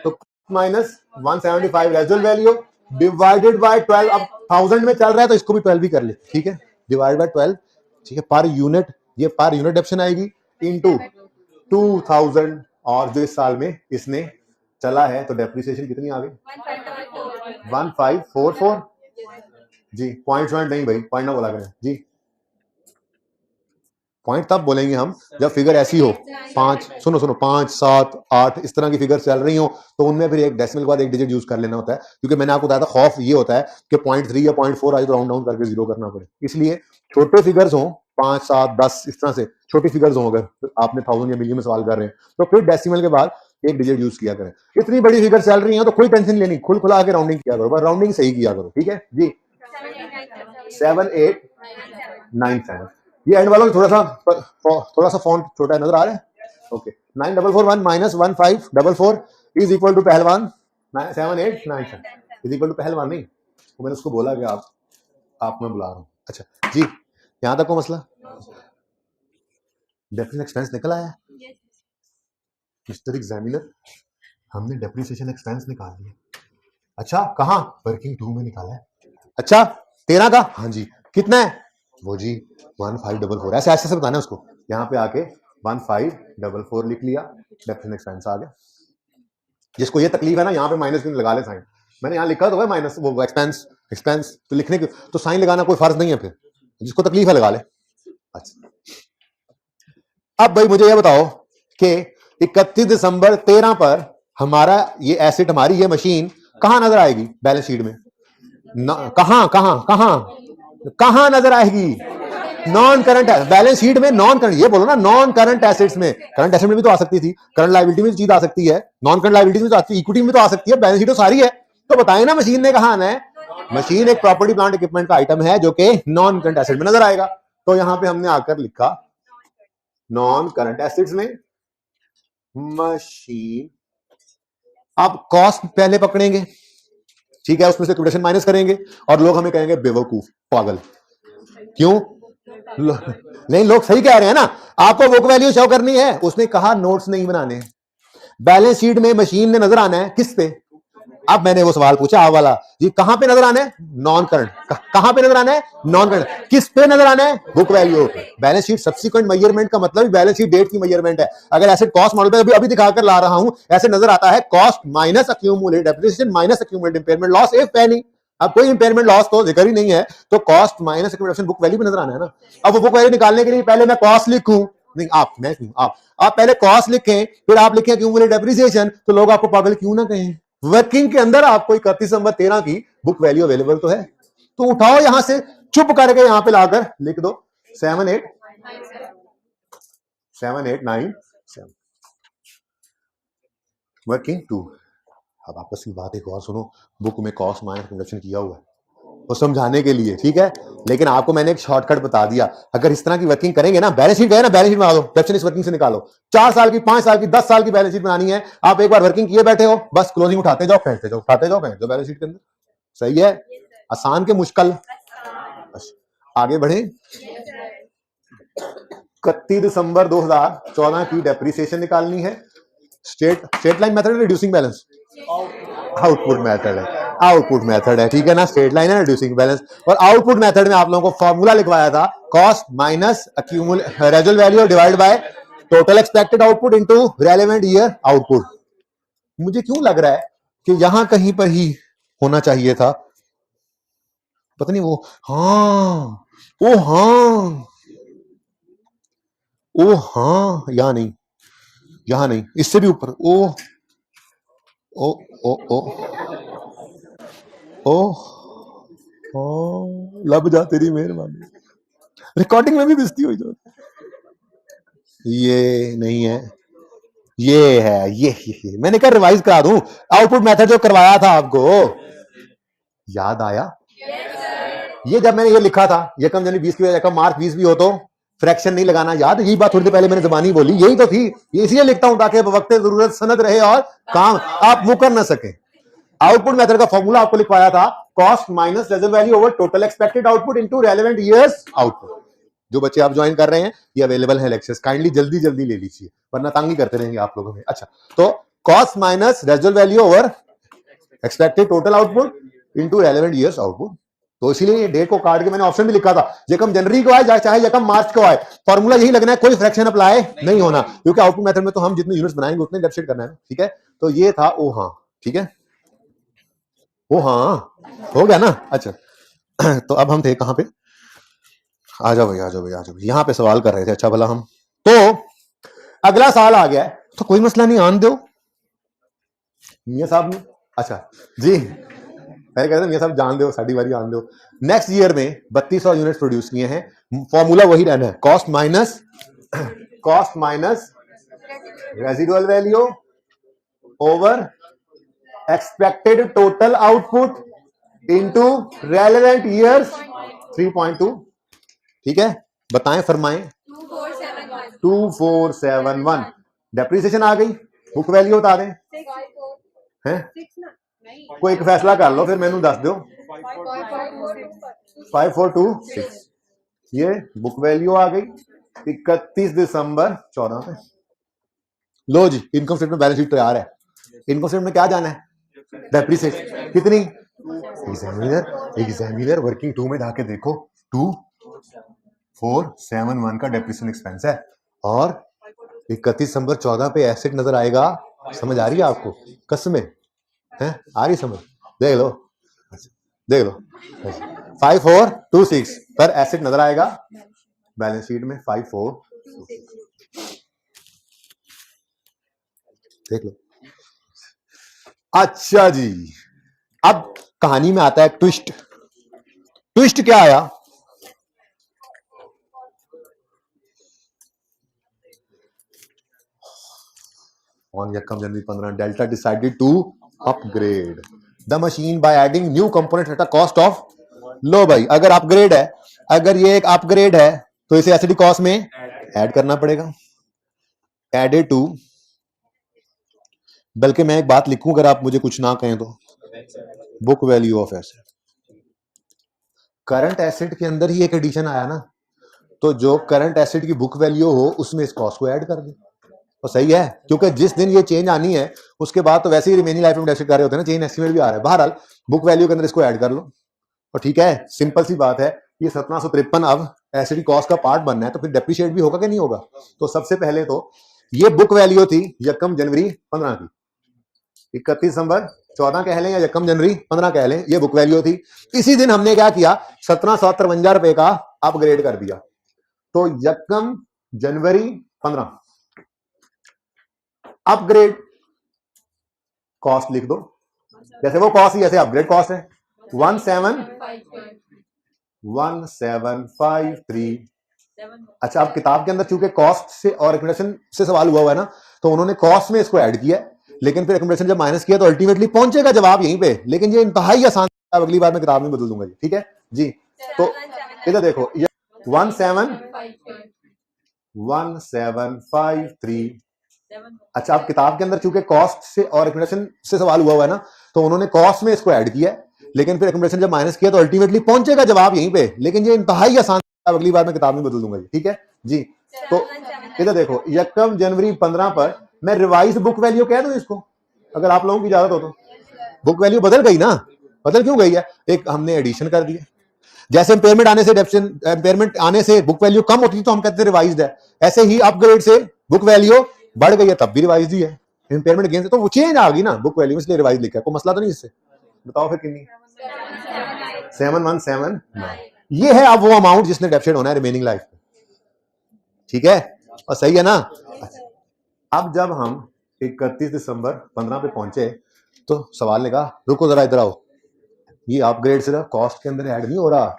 तो माइनस 175 रेजुअल वैल्यू डिवाइडेड बाय 12, अब 1000 में चल रहा है तो इसको भी 12 भी कर ले, ठीक है, डिवाइड बाय 12, ठीक है, पर यूनिट, ये पर यूनिट ऑप्शन आएगी, इंटू 2000, और जो इस साल में इसने चला है, तो डेप्रिसिएशन कितनी आ गई, 1544 जी। पॉइंट नहीं भाई, पॉइंट ना बोला करें जी, पॉइंट तब बोलेंगे हम जब फिगर ऐसी हो, 5 सुनो 5 7 8 इस तरह की फिगर चल रही हो, तो उनमें फिर एक डेसिमल के बाद एक डिजिट यूज कर लेना होता है, क्योंकि मैंने आपको बताया था खौफ ये होता है कि 0.3 या 0.4 आए तो राउंड डाउन करके 0 करना पड़े। इसलिए छोटे फिगर्स हो 5 7 10 इस तरह से छोटी फिगर्स हो, अगर आपने 1000 या मिलियन में सवाल कर रहे हैं तो फिर डेसिमल के बाद एक डिजिट यूज किया करें। इतनी बड़ी फिगर चल रही है तो कोई टेंशन लेनी, खुल खुला के राउंडिंग किया करो, बस राउंडिंग सही किया करो। ठीक है जी, 7 8 9 7। ये एंड वालों थोड़ा सा फॉन्ट छोटा नजर आ रहा है। Okay, 9441 minus 1544 is equal to पहलवान 7 8 9 7 इज इक्वल टू पहलवान नहीं, तो मैंने उसको बोला कि आप मैं बुला रहा हूँ। अच्छा जी, यहां तक को मसला। डेप्रिसिएशन एक्सपेंस निकल आया मिस्टर एग्जामिनर, हमने डेप्रिसिएशन एक्सपेंस निकाल लिया। अच्छा कहाँ? वर्किंग 2 में निकाला है। अच्छा 13 का? हाँ जी। कितना है वो जी? 1544। ऐसे ऐसे बताना है उसको। यहाँ पे आके 1544 लिख लिया, डेप्रिसिएशन एक्सपेंस आ गया। जिसको ये तकलीफ है ना, यहाँ पे माइनस क्यों लगा ले साइन, मैंने यहाँ लिखा तो है माइनस वो एक्सपेंस तो लिखने के तो साइन लगाना कोई फर्ज नहीं है, फिर जिसको तकलीफ है लगा ले। अच्छा अब भाई मुझे ये बताओ कि 31 दिसंबर 13 पर हमारा ये एसेट, हमारी ये मशीन कहां नजर आएगी बैलेंस शीट में? कहां कहां कहां कहां नजर आएगी? नॉन करंट बैलेंस शीट में, नॉन करंट, ये बोलो ना नॉन करंट एसेट्स में। करंट एसेट में भी तो आ सकती थी, करंट लायबिलिटी में चीज आ सकती है, नॉन करंट लायबिलिटी में तो आती है, इक्विटी में तो आ सकती है, बैलेंस शीट तो सारी है। तो बताए ना मशीन ने कहा आना है। मशीन एक प्रॉपर्टी प्लांट इक्विपमेंट का आइटम है जो कि नॉन करंट एसेट में नजर आएगा। तो यहां पे हमने आकर लिखा नॉन करंट एसेट्स में मशीन। अब कॉस्ट पहले पकड़ेंगे, ठीक है, उसमें से लिक्विडेशन माइनस करेंगे और लोग हमें कहेंगे बेवकूफ, पागल। क्यों? नहीं, लोग सही कह रहे हैं ना, आपको बुक वैल्यू शो करनी है। उसने कहा नोट्स नहीं बनाने, बैलेंस शीट में मशीन ने नजर आना है किस पे? अब मैंने वो सवाल पूछा आ वाला जी, कहां पे नजर आना है? Non current. कहां पे नजर आना है? Non current. किस पे नजर आना है? बुक वैल्यू पे। बैलेंस शीट सब्सिक्वेंट मेजरमेंट का मतलब बैलेंस शीट डेट की मेजरमेंट है। अगर एसेट कॉस्ट मॉडल पे अभी दिखाकर ला रहा हूं, ऐसे नजर आता है cost minus accumulated depreciation minus accumulated impairment loss if any. अब कोई इंपेयरमेंट लॉस तो जिक्र ही नहीं है, तो cost minus accumulation book value पे नजर आना है ना। अब वो बुक वैल्यू निकालने के लिए पहले मैं कॉस्ट लिखूं, नहीं आप पहले कॉस्ट लिखें, फिर आप लिखें अक्यूमुलेटेड डेप्रिसिएशन, तो लोग आपको पागल क्यों ना कहें। वर्किंग के अंदर आपको 31 दिसंबर 13 की बुक वैल्यू अवेलेबल तो है, तो उठाओ यहां से, चुप करके यहां पे लाकर लिख दो 7 8 9 7 वर्किंग 2। अब आपस की बात एक और सुनो, बुक में कॉस्ट माइनस कंडक्शन किया हुआ है वो समझाने के लिए, ठीक है, लेकिन आपको मैंने एक शॉर्टकट बता दिया। अगर इस तरह की वर्किंग करेंगे ना, बैलेंस शीट गए ना, बैलेंस शीट बना दो, डेप्रिसिएशन इस वर्किंग से निकालो। 4 साल की, 5 साल की, 10 साल की बैलेंस शीट बनानी है, आप एक बार वर्किंग किए बैठे हो, बस क्लोजिंग उठाते जाओ, फेंकते जाओ, उठाते जाओ, फेंकते जाओ बैलेंस शीट के अंदर। सही है? आसान के मुश्किल। आगे बढ़े। 31 दिसंबर 2014 की डेप्रिसिएशन निकालनी है। Straight line method, reducing balance, output method है, आउटपुट मेथड है, ठीक है ना। स्ट्रेट लाइन है, रिड्यूसिंग बैलेंस। और आउटपुट मेथड में आप लोगों को फॉर्मूला लिखवाया था, cost minus रेजुअल value divide by total expected output into relevant year output. मुझे क्यों लग रहा है कि यहां कहीं पर ही होना चाहिए था, पता नहीं वो। हाँ, ओ हाँ, ओ हाँ, यहां नहीं, यहां नहीं, इससे भी ऊपर। ओ ओ ओ ओ ओ ओ लब जा तेरी मेहरबानी। रिकॉर्डिंग में भी बेइज्जती हुई जो। ये नहीं है, ये है, ये मैंने कहा रिवाइज करा दूं। आउटपुट मेथड जो करवाया था आपको, याद आया? ये जब मैंने ये लिखा था, यकम जनवरी 20 की वजह यकम मार्च 20 भी हो तो फ्रैक्शन नहीं लगाना, याद? यही बात थोड़ी देर पहले मैंने जबानी बोली, यही तो थी। ये इसलिए लिखता हूं ताकि वक्त जरूरत सनद रहे और काम आप वो कर ना सके। आउटपुट मेथड का फॉर्मूला आपको लिखवाया था, cost minus result value over total expected output into relevant years output. जो बच्चे आप ज्वाइन कर रहे हैं, ये अवेलेबल है लेक्चर्स, काइंडली जल्दी जल्दी ले लीजिए वरना तंग ही करते रहेंगे आप लोगों में। अच्छा, तो cost minus result value over expected total output into relevant years output. तो इसीलिए डेट को काट के मैंने ऑप्शन भी लिखा था, यकम जनवरी को आए चाहे यकम मार्च को आए, फॉर्मूला यही लगना है, कोई फ्रैक्शन अप्लाई नहीं होना, क्योंकि आउटपुट मेथड में तो हम जितने यूनिट्स बनाएंगे उतने डेप्रिसिएट करना है, ठीक है। तो ये था ओ हाँ, ठीक है, ओ हाँ हो गया ना। अच्छा तो अब हम थे कहां पे? आ जाओ भाई, आ जाओ भाई, आ जाओ भाई। यहाँ पे सवाल कर रहे थे अच्छा भला हम। तो अगला साल आ गया है, तो कोई मसला नहीं, आन दो मियाँ साहब ने। अच्छा जी, मैं कहता मियाँ साहब जान दो, साड़ी बारी आन दो। नेक्स्ट ईयर में 3200 यूनिट प्रोड्यूस किए हैं, फॉर्मूला वही रहना है, cost minus residual value over expected total output into relevant years 3.2। ठीक है, बताएं फरमाएं। 2471। डेप्रिसिएशन आ गई, बुक वैल्यू बता दें हैं, कोई एक फैसला कर लो फिर मैंने दस दो। 5426 ये बुक वैल्यू आ गई 31 दिसंबर 14 पे। लो जी, इनकम स्टेटमेंट बैलेंस शीट तैयार है। इनकम स्टेटमेंट में क्या जाना है, डेप्रिसिएशन कितनी। एग्जामिनर वर्किंग 2 में जाके देखो 2471 का डेप्रिसिएशन एक्सपेंस है, और 31 दिसंबर 14 पे एसेट नजर आएगा। समझ आ रही है आपको, कसमें है आ रही समझ, देख लो देख लो। 5426 पर एसेट नजर आएगा बैलेंस शीट में 5426, देख लो। अच्छा जी, अब कहानी में आता है ट्विस्ट। ट्विस्ट क्या आया, on Yakam January 15 Delta decided to upgrade the machine by adding new components at a cost of, लो भाई अगर अपग्रेड है, अगर ये एक अपग्रेड है तो इसे एसिडी कॉस्ट में ऐड करना पड़ेगा, एडेड टू। बल्कि मैं एक बात लिखूं अगर आप मुझे कुछ ना कहें तो, book value of asset. Current asset के अंदर ही एक एडिशन आया ना, तो जो करंट एसेट की बुक वैल्यू हो उसमें इस कॉस्ट को ऐड कर दे तो सही है, क्योंकि जिस दिन ये चेंज आनी है उसके बाद तो वैसे ही रिमेनिंग लाइफ में एसेट कर रहे होते हैं ना, चेंज एस्टिमेट भी आ रहा है। बहरहाल बुक वैल्यू के अंदर इसको ऐड कर लो और ठीक है, सिंपल सी बात है। ये 1753 अब एसिड कॉस्ट का पार्ट बनना है तो फिर डेप्रिशिएट भी होगा कि नहीं होगा। तो सबसे पहले तो ये बुक वैल्यू थी यकम जनवरी 15 की, 31 दिसंबर 14 कह लें या यकम जनवरी 15 कह लें, ये बुक वैल्यू थी। इसी दिन हमने क्या किया, 1753 रुपए का अपग्रेड कर दिया। तो यकम जनवरी 15 अपग्रेड कॉस्ट लिख दो, जैसे वो कॉस्ट ही जैसे अपग्रेड कॉस्ट है 1753। अच्छा, अब किताब के अंदर चूंकि कॉस्ट से और एकोमोडेशन से सवाल हुआ है ना, तो उन्होंने कॉस्ट में इसको ऐड किया, लेकिन फिर एकोमोडेशन जब माइनस किया तो अल्टीमेटली पहुंचेगा जवाब यहीं पे। लेकिन ये इंतहाई आसान, अगली बार मैं किताब में बदल दूंगा जी, ठीक है जी। तो इधर देखो 1753। अच्छा, अब किताब के अंदर चूंकि कॉस्ट से और एकोमोडेशन से सवाल हुआ है ना, तो उन्होंने कॉस्ट में इसको ऐड किया, लेकिन फिर एकोमोडेशन जब माइनस किया तो अल्टीमेटली पहुंचेगा जवाब यहीं पे। लेकिन ये इंतहाई आसान, अगली बार मैं किताब में बदल दूंगा जी, ठीक है जी। तो इधर देखो यकम जनवरी 15 पर मैं रिवाइज बुक वैल्यू कह दूं इसको, अगर आप लोगों की इजाजत हो तो। बुक वैल्यू बदल गई ना, बदल क्यों गई है, एक हमने एडिशन कर दिया। जैसे इंपेयरमेंट आने से बुक वैल्यू कम होती तो हम कहते रिवाइज्ड है, ऐसे ही अपग्रेड से बुक वैल्यू बढ़ गई है तब भी रिवाइज ही है। इंपेयरमेंट गेन से तो वो चेंज आ गई ना बुक वैल्यू, इसलिए रिवाइज लिखा है। कोई मसला तो नहीं इससे, बताओ फिर कितनी, 7179। ये है अब वो अमाउंट जिसने डेप्ट होना है रिमेनिंग लाइफ में, ठीक है, और सही है ना। अब जब हम 31 दिसंबर 15 पे पहुंचे तो सवाल ने कहा रुको जरा इधर आओ, ये अपग्रेड सिर्फ कॉस्ट के अंदर ऐड नहीं हो रहा,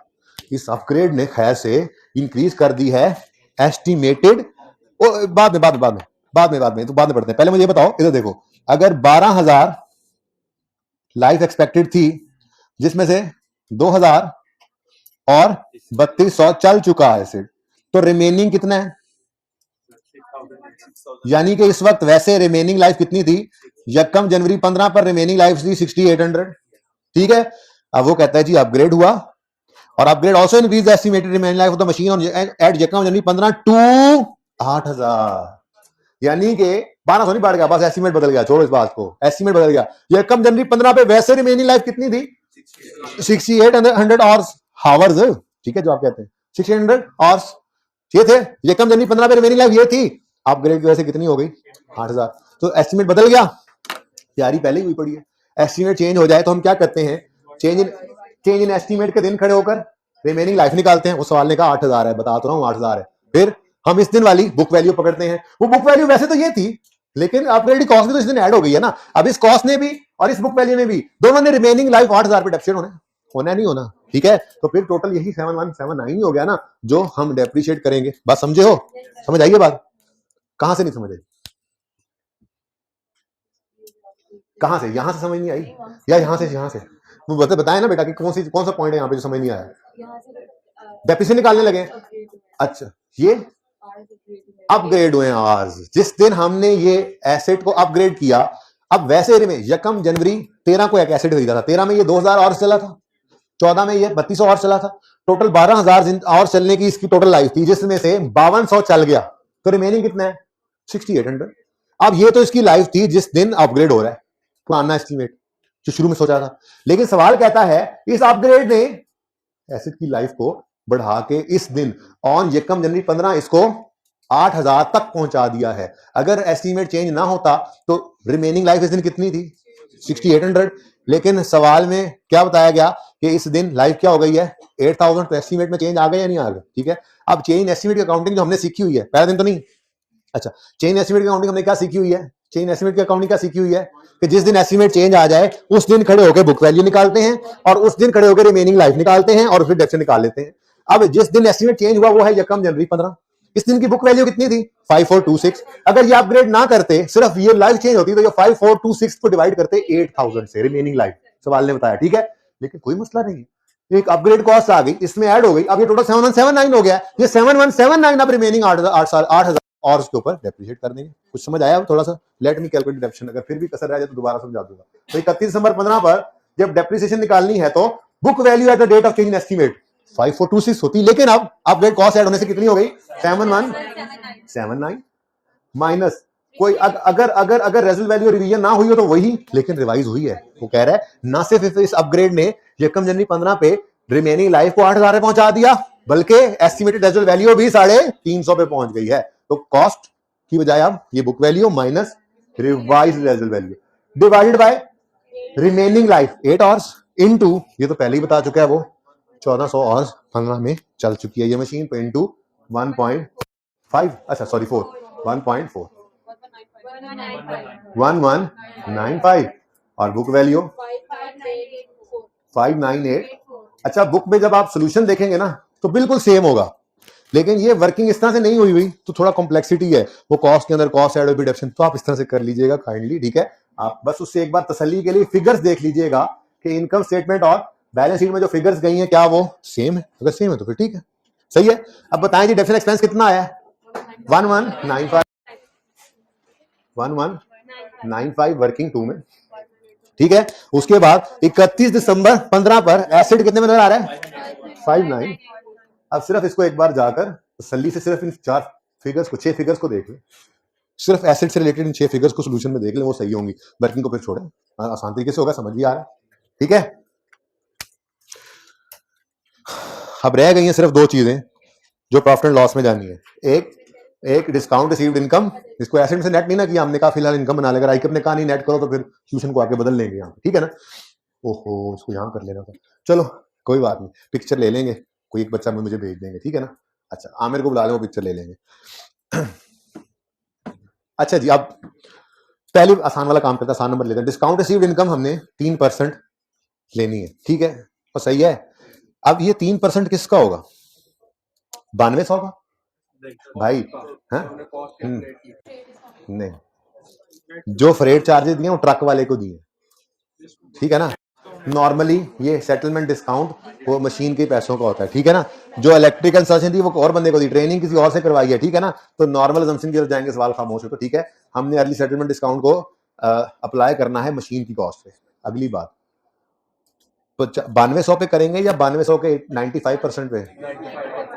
इस अपग्रेड ने खैर से इंक्रीज कर दी है एस्टिमेटेड। बाद में तो बाद में पढ़ते हैं, पहले मुझे बताओ। इधर देखो, अगर 12,000 लाइफ एक्सपेक्टेड थी जिसमें से 2,000 और 3200 चल चुका है एसिड, तो रिमेनिंग कितना है, यानी कि इस वक्त वैसे रिमेनिंग लाइफ कितनी थी, यकम जनवरी 15 पर रिमेनिंग लाइफ थी 6800, ठीक है। अब वो कहता है जी अपग्रेड हुआ, और upgrade also increase the estimated remaining life of the machine on at यकम जनवरी 15 टू 8,000, यानी कि 1200 नहीं बढ़ गया, बस एस्टिमेट बदल गया, छोड़ो इस बात को, एस्टिमेट बदल गया। यकम जनवरी 15 पे वैसे रिमेनिंग लाइफ कितनी थी, 6800 आवर्स, ठीक है, जो आप कहते हैं 6800 आवर्स ये थे। यकम जनवरी 15 पे रिमेनिंग लाइफ ये थी, अपग्रेड की वजह से कितनी हो गई 8,000, तो एस्टिमेट बदल गया। तैयारी पहले ही हुई पड़ी है, एस्टिमेट चेंज हो जाए तो हम क्या करते हैं, चेंज इन एस्टिमेट के दिन खड़े होकर रिमेनिंग लाइफ निकालते हैं। वो सवाल ने कहा 8,000 है, बता तो रहा हूँ 8,000 है। फिर हम इस दिन वाली बुक वैल्यू पकड़ते हैं। वो बुक वैल्यू वैसे तो ये थी, लेकिन अपग्रेड कॉस्ट भी तो इस दिन ऐड हो गई है ना। अब इस कॉस्ट ने भी और इस बुक वैल्यू ने भी, दोनों ने रिमेनिंग लाइफ 8,000 पे डेप्रिशिएट होना नहीं होना, ठीक है। तो फिर टोटल यही 7179 ही हो गया ना, जो हम डेप्रिशिएट करेंगे। बात समझे हो? समझ आइए बात? कहां से नहीं समझ आई? कहां से? यहां से समझ नहीं आई या यहां से? वो बताया ना बेटा कि कौन सा पॉइंट है यहाँ पे जो समझ नहीं आया। डेप्रिसिएशन निकालने लगे। अच्छा, ये अपग्रेड हुए आज जिस दिन हमने ये एसेट को अपग्रेड किया। अब वैसे में यकम जनवरी 13 को एक एसेट खरीदा था, 13 में ये 2,000 और चला था, 14 में ये 3200 और चला था, टोटल 12,000 और चलने की इसकी टोटल लाइफ थी, जिसमें से 5200 चल गया, तो रिमेनिंग कितना है? 6800। अब ये तो इसकी लाइफ थी जिस दिन अपग्रेड हो रहा है, पुराना एस्टिमेट जो शुरू में सोचा था। लेकिन सवाल कहता है इस अपग्रेड ने एसेट की लाइफ को बढ़ा के इस दिन ऑन यकम जनवरी 15 इसको 8,000 तक पहुंचा दिया है। अगर एस्टीमेट चेंज ना होता तो रिमेनिंग लाइफ इस दिन कितनी थी? 6800। लेकिन सवाल में क्या बताया गया कि इस दिन लाइफ क्या हो गई है? 8,000। तो एस्टीमेट में चेंज आ गया या नहीं आ गया? ठीक है। अब चेन एस्टीमेट की अकाउंटिंग जो हमने सीखी हुई है, पहला दिन तो नहीं, अच्छा, चेन एस्टीमेट की अकाउंटिंग हमने क्या सीखी हुई है? चेन एस्टीमेट की अकाउंटिंग क्या सीखी हुई है कि जिस दिन एस्टीमेट चेंज आ जाए उस दिन खड़े होकर बुक वैल्यू निकालते हैं और उस दिन खड़े होकर रिमेनिंग लाइफ निकालते हैं और फिर डेप्रिसिएशन निकाल लेते हैं। अब जिस दिन एस्टीमेट चेंज हुआ वो है यकम जनवरी 15। इस दिन की बुक वैल्यू कितनी थी? 5426। अगर ये अपग्रेड ना करते, सिर्फ ये लाइफ चेंज होती, तो ये 5426 को डिवाइड करते 8,000 से, रिमेनिंग लाइफ सवाल ने बताया, ठीक है। लेकिन कोई मसला नहीं, एक अपग्रेड कॉस्ट आ गई, इसमें ऐड हो गई, अब ये टोटल 7179 हो गया। ये 7179 अब रिमेनिंग 8,000 और उसके ऊपर डेप्रिशिएट कर देंगे। कुछ समझ आया? थोड़ा सा लेट मी कैलकुलेट डेप्रिसिएशन, अगर फिर भी कसर रह जाए तो दोबारा समझा दूंगा। तो 31 दिसंबर 15 पर जब डेप्रिसिएशन निकालनी है तो book value at the date of change in estimate 5426 होती, लेकिन अब अपग्रेड कॉस्ट ऐड होने से कितनी हो गई? 7179 माइनस कोई अगर अगर अगर रेजल्ट वैल्यू रिवीजन ना हुई हो तो वही, लेकिन रिवाइज हुई है। वो कह रहा है ना सिर्फ इस अपग्रेड ने यकम जनवरी 15 पे रिमेनिंग लाइफ को 8,000 पे पहुंचा दिया, बल्कि एस्टिमेटेड रेजल्ट वैल्यू भी 350 पे पहुंच गई है। तो कॉस्ट की बजाय अब ये book value minus revised result value divided by remaining life 8 hours into, ये तो पहले ही बता चुका है वो 1400 आवर्स 15 में चल चुकी है ये मशीन, तो इनटू 1.5, अच्छा सॉरी 4, 1.4 1195 और बुक वैल्यू 598। अच्छा, बुक में जब आप सोल्यूशन देखेंगे ना तो बिल्कुल सेम होगा, लेकिन ये वर्किंग इस तरह से नहीं हुई हुई, तो थोड़ा कॉम्प्लेक्सिटी है। वो कॉस्ट के अंदर कॉस्ट एड डिडक्शन, तो आप इस तरह से कर लीजिएगा काइंडली, ठीक है। आप बस उससे एक बार तसल्ली के लिए फिगर्स देख लीजिएगा कि इनकम स्टेटमेंट और बैलेंस शीट में जो फिगर्स गई हैं क्या वो सेम है? अगर सेम है तो फिर ठीक है, सही है। अब बताएं जी डेफिनेट एक्सपेंस कितना आया? 1195 वर्किंग 2 में, ठीक है। उसके बाद 31 दिसंबर 15 पर एसेट कितने में नजर आ रहा है? 59। अब सिर्फ इसको एक बार जाकर तसल्ली से सिर्फ इन 4 फिगर्स को, 6 फिगर्स को देख लें, सिर्फ एसेट से रिलेटेड इन 6 फिगर्स को सोल्यूशन में देख लें, वो सही होंगी। वर्किंग को फिर छोड़ें, आसान तरीके से होगा, समझ भी आ रहा है, ठीक है। अब रह गई हैं सिर्फ 2 चीजें जो प्रॉफिट एंड लॉस में जानी है। एक डिस्काउंट रिसीव्ड इनकम, इसको एसेट से नेट नहीं ना किया हमने, कहा फिलहाल इनकम बना लेगा। आई ने कहा नहीं नेट करो, तो फिर सोल्यूशन को आके बदल लेंगे यहाँ, ठीक है ना। ओहो, इसको यहाँ कर लेना था, चलो कोई बात नहीं, पिक्चर ले लेंगे, कोई एक बच्चा मुझे भेज देंगे, ठीक है ना। अच्छा, आमिर को बुला ले, वो पिक्चर ले लेंगे। अच्छा जी, अब पहले आसान वाला काम करते हैं, आसान नंबर लेते हैं। डिस्काउंट रिसीव्ड इनकम हमने 3% लेनी है, ठीक है, और सही है। अब ये 3% किसका होगा? 9200 का भाई, नहीं, जो फ्रेट चार्जेस दिए वो ट्रक वाले को दिए, ठीक है ना। नॉर्मली ये सेटलमेंट डिस्काउंट वो मशीन के पैसों का होता है, ठीक है ना। जो इलेक्ट्रिकल इंस्टॉलेशन थी वो और बंदे को दी, ट्रेनिंग किसी और से करवाई है, ठीक है ना। तो नॉर्मल अजम्पशन की तरफ जाएंगे, सवाल खामोश हो, तो ठीक है। हमने अर्ली सेटलमेंट डिस्काउंट को अप्लाई करना है मशीन की कॉस्ट पे। अगली बात, तो 9200 पे करेंगे या 9200 के 95% पे?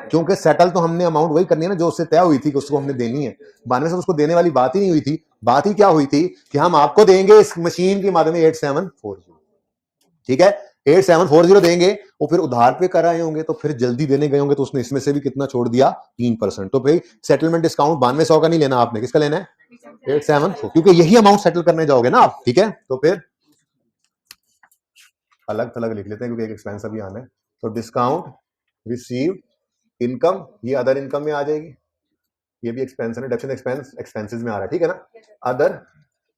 क्योंकि सेटल तो हमने अमाउंट वही करनी है ना जो उससे तय हुई थी कि उसको हमने देनी है। 9200 उसको देने वाली बात ही नहीं हुई थी। बात ही क्या हुई थी कि हम आपको देंगे इस मशीन के माध्यम में 8740, ठीक है, 8740 देंगे। वो फिर उधार पे कराए होंगे तो फिर जल्दी देने गए होंगे, तो उसने इसमें से भी कितना छोड़ दिया? 3%। तो भाई सेटलमेंट डिस्काउंट 9200 का नहीं लेना आपने, किसका लेना है? 8740, क्योंकि यही अमाउंट सेटल करने जाओगे ना आप, ठीक है। तो फिर अलग थलग लिख लेते हैं क्योंकि एक एक्सपेंस अभी आना है। तो डिस्काउंट रिसीव्ड इनकम, ये अदर इनकम में आ जाएगी, ये भी एक्सपेंस है, डिडक्शन एक्सपेंस एक्सपेंसेस में आ रहा है, ठीक है ना, अदर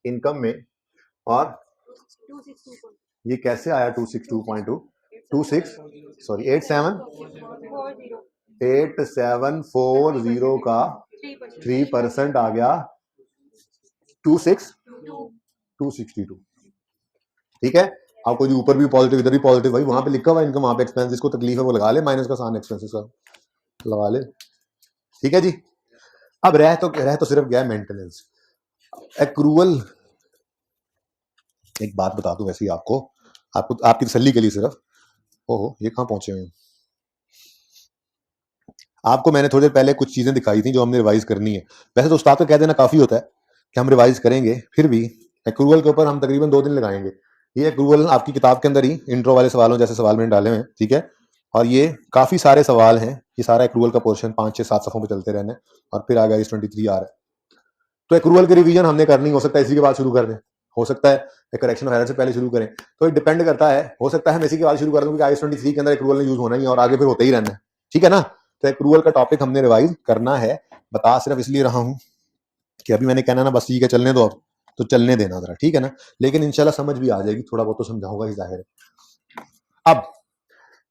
इनकम में। और ये कैसे आया 262.2, 8740 का 3% आ गया 262, ठीक है। आपको जो ऊपर भी पॉजिटिव इधर भी पॉजिटिव, भाई वहां पे लिखा हुआ इनकम, वहां पे एक्सपेंस, जिसको तकलीफ है वो लगा ले, माइनस का साइन एक्सपेंसेस का लगा ले, ठीक है जी। अब रह तो सिर्फ गया मेंटेनेंस, एक्रूअल। एक बात बता दूं वैसे ही आपको आपकी तसल्ली के लिए सिर्फ, ओहो ये कहां पहुंचे हुए, आपको मैंने थोड़ी देर पहले कुछ चीजें दिखाई थी जो हमने रिवाइज करनी है। वैसे तो उस्ताद को कह देना काफी होता है कि हम रिवाइज करेंगे, फिर भी एक्रूअल के ऊपर हम तकरीबन 2 दिन लगाएंगे। ये एक्रूअल आपकी किताब के अंदर ही इंट्रो वाले सवालों जैसे सवाल मैंने डाले हुए हैं, ठीक है, और ये काफी सारे सवाल हैं, ये सारा एक्रूअल का पोर्शन 5 6 7 सफों पे चलते रहने, और फिर आ गया 23 आ रहा है। तो एक्रूअल की रिवीजन हमने करनी, हो सकता है इसी के बाद शुरू कर दें, हो सकता है करेक्शन ऑफ एरर से पहले शुरू करें, तो ये डिपेंड करता है, हो सकता है हम इसी के बाद शुरू कर दूं, क्योंकि IS 23 के अंदर एक्रूअल ने यूज होना ही और आगे फिर होते ही रहना है, ठीक है ना। तो एक्रूअल का टॉपिक हमने रिवाइज करना है, बता सिर्फ इसलिए रहा हूं कि अभी मैंने कहना ना बस ठीक है चलने दो, अब तो चलने देना जरा, ठीक है ना, लेकिन इंशाल्लाह समझ भी आ जाएगी, थोड़ा बहुत तो समझाऊंगा ही जाहिर है। अब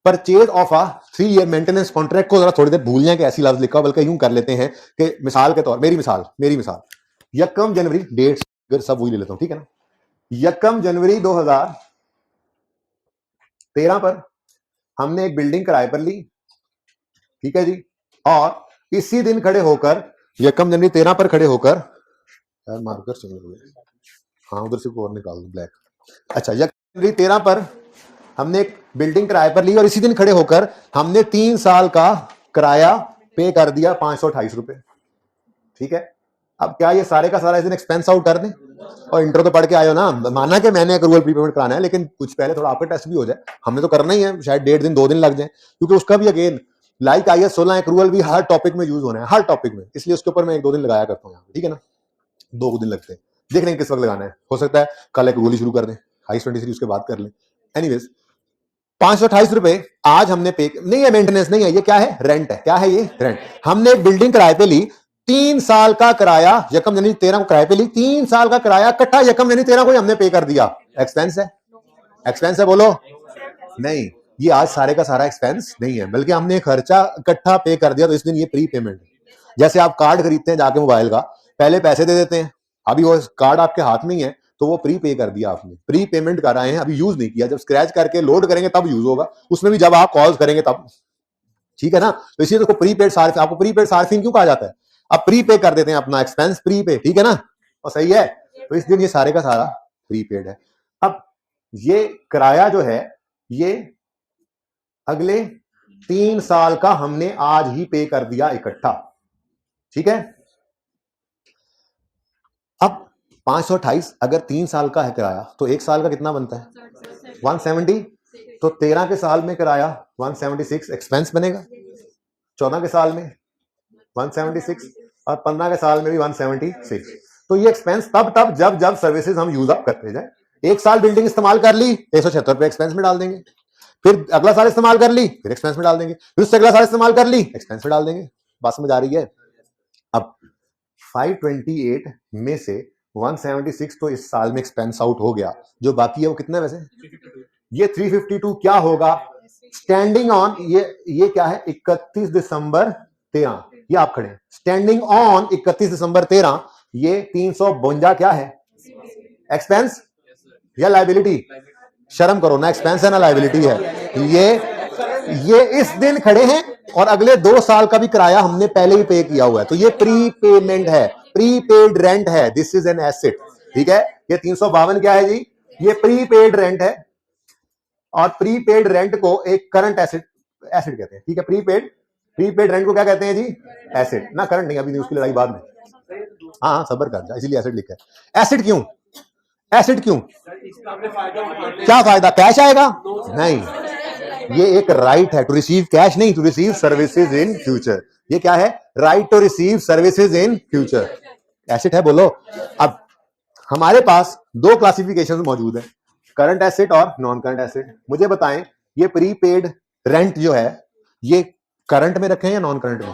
purchase of a 3 year maintenance contract को जरा थोड़ी देर भूल जाए कि ऐसी लफ्ज लिखा, बल्कि यूं कर लेते हैं कि मिसाल के तौर, मेरी मिसाल 1 जनवरी, डेट सब वही ले लेता हूं, ठीक है ना, 1 जनवरी 2013 पर हमने एक बिल्डिंग किराए पर ली, ठीक है जी, और इसी दिन खड़े होकर 1 जनवरी 13 पर खड़े होकर, यार मार्कर चल रही है, हाँ उधर से और निकाल दो ब्लैक, अच्छा 1 जनवरी 13 पर हमने एक बिल्डिंग किराए पर ली और इसी दिन खड़े होकर हमने 3 साल का किराया पे कर दिया 528 रुपए, ठीक है। अब क्या ये सारे का सारा इस दिन एक्सपेंस आउट कर दें, और इंट्रो तो पढ़ के आए हो ना, माना कि मैंने एक्रूअल प्रीपेमेंट कराना है, लेकिन कुछ पहले थोड़ा आपका टेस्ट भी हो जाए, हमने तो करना ही है, शायद 1.5 दिन 2 दिन लग जाए, क्योंकि उसका भी अगेन लाइक IS 16 एक्रूअल भी हर टॉपिक में यूज होना है, हर टॉपिक में, इसलिए उसके ऊपर मैं 1-2 दिन लगाया करता हूँ, ठीक है ना, 2 दिन लगते हैं, देख लेंगे किस वक्त लगाना है, हो सकता है कल एक्रूअल ही शुरू कर दें, IS 23 उसके बाद कर लें। एनीवेज 528 रुपए आज हमने पे, नहीं है मेंटेनेंस नहीं है, ये क्या है, रेंट है, क्या है ये, रेंट। हमने एक बिल्डिंग किराए पे ली, 3 साल का किराया 1 जनवरी 13 को किराए पे ली, 3 साल का किराया इकट्ठा 1 जनवरी 13 को हमने पे कर दिया, एक्सपेंस है, एक्सपेंस है, बोलो नहीं, ये आज सारे का सारा एक्सपेंस नहीं है, बल्कि हमने खर्चा इकट्ठा पे कर दिया, तो इस दिन ये प्री पेमेंट है। जैसे आप कार्ड खरीदते हैं जाके मोबाइल का, पहले पैसे दे देते हैं, अभी वो कार्ड आपके हाथ में ही है, तो वो प्री पे कर दिया आपने, प्री पेमेंट कर रहे हैं, अभी यूज नहीं किया, जब स्क्रैच करके लोड करेंगे तब यूज होगा, उसमें भी जब आप कॉल्स करेंगे तब, ठीक है ना, तो इसलिए उसको प्रीपेड सार्फिन, आपको प्रीपेड सार्फिन क्यों कहा जाता है, आप प्री पे कर देते हैं अपना एक्सपेंस प्री पे, ठीक है ना, और सही है, तो इस दिन ये सारे का सारा प्रीपेड है। अब ये किराया जो है ये अगले 3 साल का हमने आज ही पे कर दिया इकट्ठा, ठीक है। अब 528 अगर 3 साल का है किराया, तो 1 साल का कितना बनता है 170, तो 13 के साल में किराया 176 एक्सपेंस बनेगा, 14 के साल में 176 और 15 के साल में भी 176, तो ये एक्सपेंस तब जब सर्विसेज हम यूज अप करते जाए। 1 साल बिल्डिंग इस्तेमाल कर ली, 176 रुपए एक्सपेंस में डाल देंगे, फिर अगला साल इस्तेमाल कर ली, फिर एक्सपेंस में डाल देंगे, फिर उससे अगला साल इस्तेमाल कर ली, एक्सपेंस में डाल देंगे, बात समझ आ रही है। अब 528 में से 176 तो इस साल में एक्सपेंस आउट हो गया, जो बाकी है वो कितना है वैसे, ये 352 क्या होगा स्टैंडिंग ऑन, ये क्या है 31 दिसंबर 13, ये आप खड़े हैं स्टैंडिंग ऑन 31 दिसंबर 13, ये 352 क्या है एक्सपेंस या लाइबिलिटी, शर्म करो ना, एक्सपेंस है ना लाइबिलिटी है, ये इस दिन खड़े हैं और अगले 2 साल का भी किराया हमने पहले ही पे किया हुआ है, तो ये प्री पेमेंट है, प्री पेड रेंट है, दिस इज एन एसेट, ठीक है। ये 352 क्या है जी, ये प्री पेड रेंट है, और प्री पेड रेंट को एक करंट एसेट कहते हैं, ठीक है। प्री पेड रेंट को क्या कहते हैं जी, एसेट ना, करंट नहीं, अभी उसकी लड़ाई बाद में, हाँ सबर कर जा, इसीलिए एसेट लिखा है। एसेट क्यों, एसेट क्यों, क्या फायदा, कैश आएगा नहीं, ये एक राइट है टू रिसीव कैश, नहीं to receive services in future, ये क्या है, right to receive services in future, asset है, बोलो। अब हमारे पास 2 क्लासिफिकेशन मौजूद है, करंट एसेट और नॉन करंट एसेट। मुझे बताएं ये प्रीपेड रेंट जो है, ये करंट में रखें या नॉन करंट में?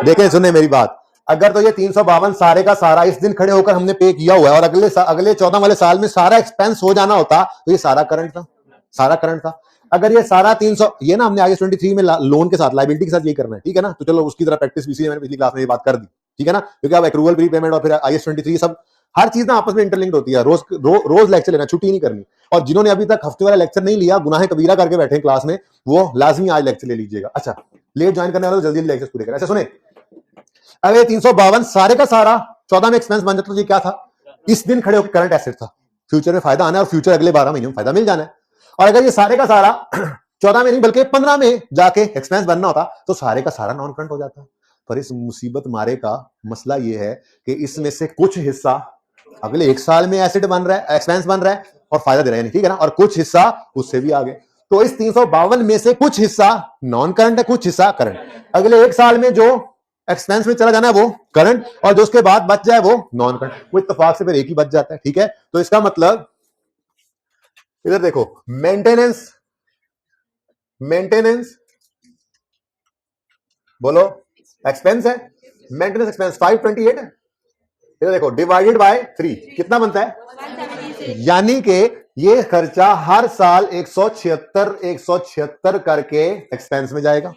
देखें, सुने मेरी बात, अगर तो ये 352 सारे का सारा इस दिन खड़े होकर हमने पे किया हुआ है और अगले 14 वाले साल में सारा एक्सपेंस हो जाना होता तो ये सारा करंट था, सारा करंट था। अगर ये सारा 300, ये ना हमने आगे 23 में लोन के साथ, लायबिलिटी के साथ ये करना है, ठीक है ना? तो चलो उसकी तरह प्रैक्टिस भी, मैंने पिछली क्लास में ये बात कर दी, ठीक है ना? क्योंकि अब एक्रूवल प्री पेमेंट और फिर IAS 23 सब हर चीज ना आपस में इंटरलिंक्ड होती है। रोज लेक्चर लेना, छुट्टी नहीं करनी। और जिन्होंने अभी तक हफ्ते वाला लेक्चर नहीं लिया, गुनाह कबीरा करके बैठे हैं क्लास में, वो लाजमी आज लेक्चर ले लीजिएगा। अच्छा, लेट ज्वाइन करने वाले तो जल्दी लेक्चर पूरे करें। अच्छा सुने, अगर 352 सारे का सारा 14 में एक्सपेंस बन जाता तो ये क्या था? इस दिन खड़े होकर करंट एसेट था, फ्यूचर में फायदा आना है और फ्यूचर अगले 12 महीने में फायदा मिल जाना है। और अगर ये सारे का सारा 14 में नहीं बल्कि 15 में जाके एक्सपेंस बनना होता तो सारे का सारा नॉन करंट हो जाता। पर इस मुसीबत मारे का मसला ये है कि इसमें से कुछ हिस्सा अगले 1 साल में एसेट बन रहा है, एक्सपेंस बन रहा है और फायदा दे रहा है, ठीक है ना? और कुछ हिस्सा उससे भी आगे। तो इस 352 में से कुछ हिस्सा नॉन करंट है, कुछ हिस्सा करंट। अगले 1 साल में जो एक्सपेंस में चला जाना है वो करंट, और जो उसके बाद बच जाए वो नॉन करंट। वो इत्तेफाक से फिर एक ही बच जाता है, ठीक है? तो इसका मतलब इधर देखो, मेंटेनेंस बोलो एक्सपेंस है, मेंटेनेंस एक्सपेंस 528 है। इधर देखो डिवाइडेड बाय 3 कितना बनता है? यानी कि ये खर्चा हर साल 176 करके एक्सपेंस में जाएगा।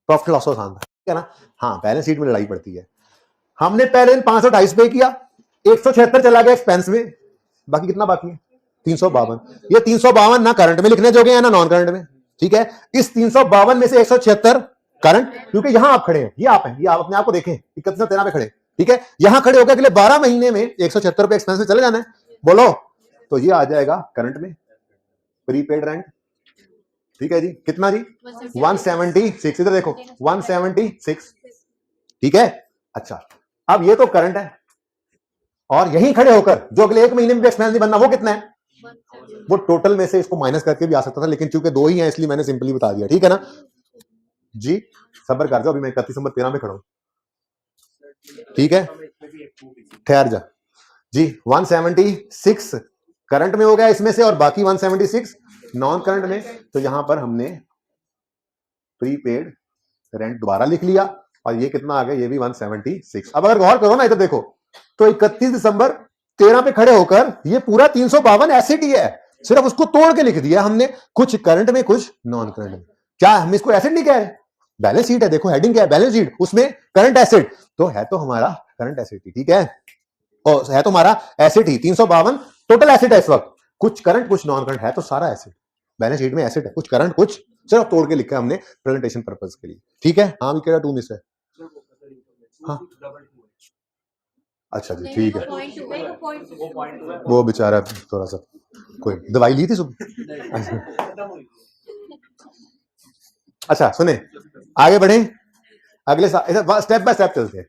प्रॉफिट लॉस आसान था, ठीक है ना? हाँ, बैलेंस शीट में लड़ाई पड़ती है। हमने पहले 528 पे किया, 176 चला गया एक्सपेंस में, बाकी कितना बाकी है? 352। ये 352 ना करंट में लिखने जोगे हैं ना नॉन करंट में, ठीक है? इस 352 में से 176 करंट, क्योंकि यहां आप खड़े हैं, ये आप हैं, ये आप अपने आप को देखें 31 पे खड़े, ठीक है? यहां खड़े होकर अगले 12 महीने में 176 रुपए एक्सपेंस में चले जाना है, बोलो तो ये आ जाएगा करंट में, प्रीपेड रेंट, ठीक है जी? कितना जी? 176। इधर देखो 176, ठीक है? अच्छा, अब ये तो करंट है, और यहीं खड़े होकर जो अगले 1 महीने में एक्सपेंस नहीं बनना वो कितना है? वो टोटल में से इसको माइनस करके भी आ सकता था, लेकिन चूंकि 2 ही हैं इसलिए मैंने सिंपली बता दिया, ठीक है ना जी? सब्र कर जाओ, अभी मैं 31 नंबर 13 में खड़ा हूं, ठीक है? ठहर जा जी। 176 करंट में हो गया इसमें से, और बाकी 176 नॉन करंट में। तो यहां पर हमने प्रीपेड रेंट दोबारा लिख लिया, और ये कितना आ गया? ये भी 176। अब अगर गौर करो ना, इधर देखो, तो 31 दिसंबर 13 पे खड़े होकर ये पूरा 352 एसेट ही है, सिर्फ उसको तोड़ के लिख दिया हमने, कुछ करंट में कुछ नॉन करंट में। क्या हम इसको एसेट नहीं कह रहे? बैलेंस शीट है, देखो हेडिंग क्या है? बैलेंस शीट, उसमें करंट एसेट, तो है तो हमारा करंट एसेट ही, ठीक है? और है तो हमारा एसेट ही। 352 टोटल एसेट है इस वक्त, कुछ करंट कुछ नॉन करंट है, तो सारा एसेट बैलेंस शीट में एसेट है, कुछ करंट कुछ सिर्फ तोड़ के लिखा है हमने प्रेजेंटेशन पर्पस के लिए, ठीक है? हाँ भी क्या 2 मिस है? हाँ अच्छा जी, ठीक है। वो बेचारा थोड़ा सा, कोई दवाई ली थी सुबह? अच्छा सुने, आगे बढ़े, अगले स्टेप बाय स्टेप चलते हैं।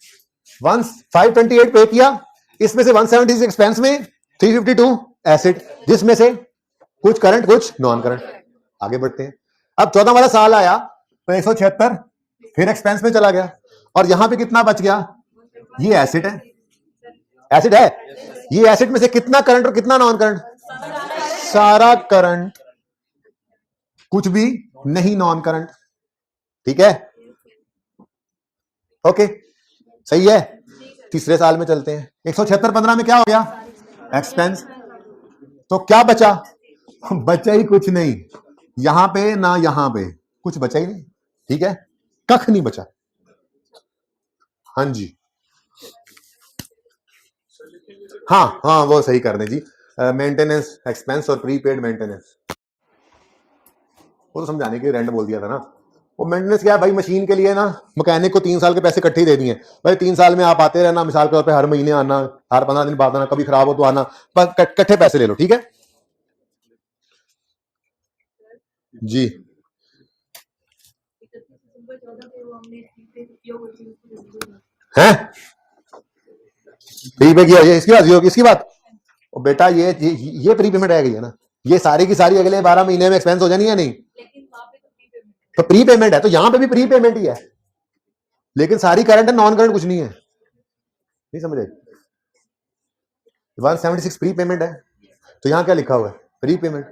528 पे किया, इसमें से 176 एक्सपेंस में, 352 एसेट, जिसमें से कुछ करंट कुछ नॉन करंट। आगे बढ़ते हैं। अब 14 वाला साल आया तो 176 फिर एक्सपेंस में चला गया, और यहां पे कितना बच गया? ये एसेट है, एसिड है। ये एसिड में से कितना करंट और कितना नॉन करंट? सारा करंट, कुछ भी नहीं नॉन करंट, ठीक है? ओके, सही है। तीसरे साल में चलते हैं। 176 15 में क्या हो गया? एक्सपेंस। तो क्या बचा? बचा ही कुछ नहीं, यहां पे ना यहां पे कुछ बचा ही नहीं, ठीक है? कख नहीं बचा। हाँ जी, हाँ हाँ, वो सही कर दें जी। मेंटेनेंस एक्सपेंस और प्रीपेड मेंटेनेंस, वो तो समझाने के रेंट बोल दिया था ना। वो मेंटेनेंस क्या है भाई? मशीन के लिए ना मैकेनिक को 3 साल के पैसे इकट्ठे ही दे दिए भाई, 3 साल में आप आते रहना, मिसाल के तौर पे हर महीने आना, हर 15 दिन बाद आना, कभी खराब हो तो आना, पर इकट्ठे पैसे ले लो, ठीक है जी? हैं प्री पे किया, ये इसकी बात ओ बेटा, ये प्री पेमेंट रह गई है ना, ये सारी की सारी अगले 12 महीने में एक्सपेंस हो जानी है नहीं? तो प्री पेमेंट है, तो यहां पे भी प्री पेमेंट ही है, लेकिन सारी करंट है, नॉन करंट कुछ नहीं है। नहीं समझे? 176 प्री पेमेंट है, तो यहां क्या लिखा हुआ है? Pre payment.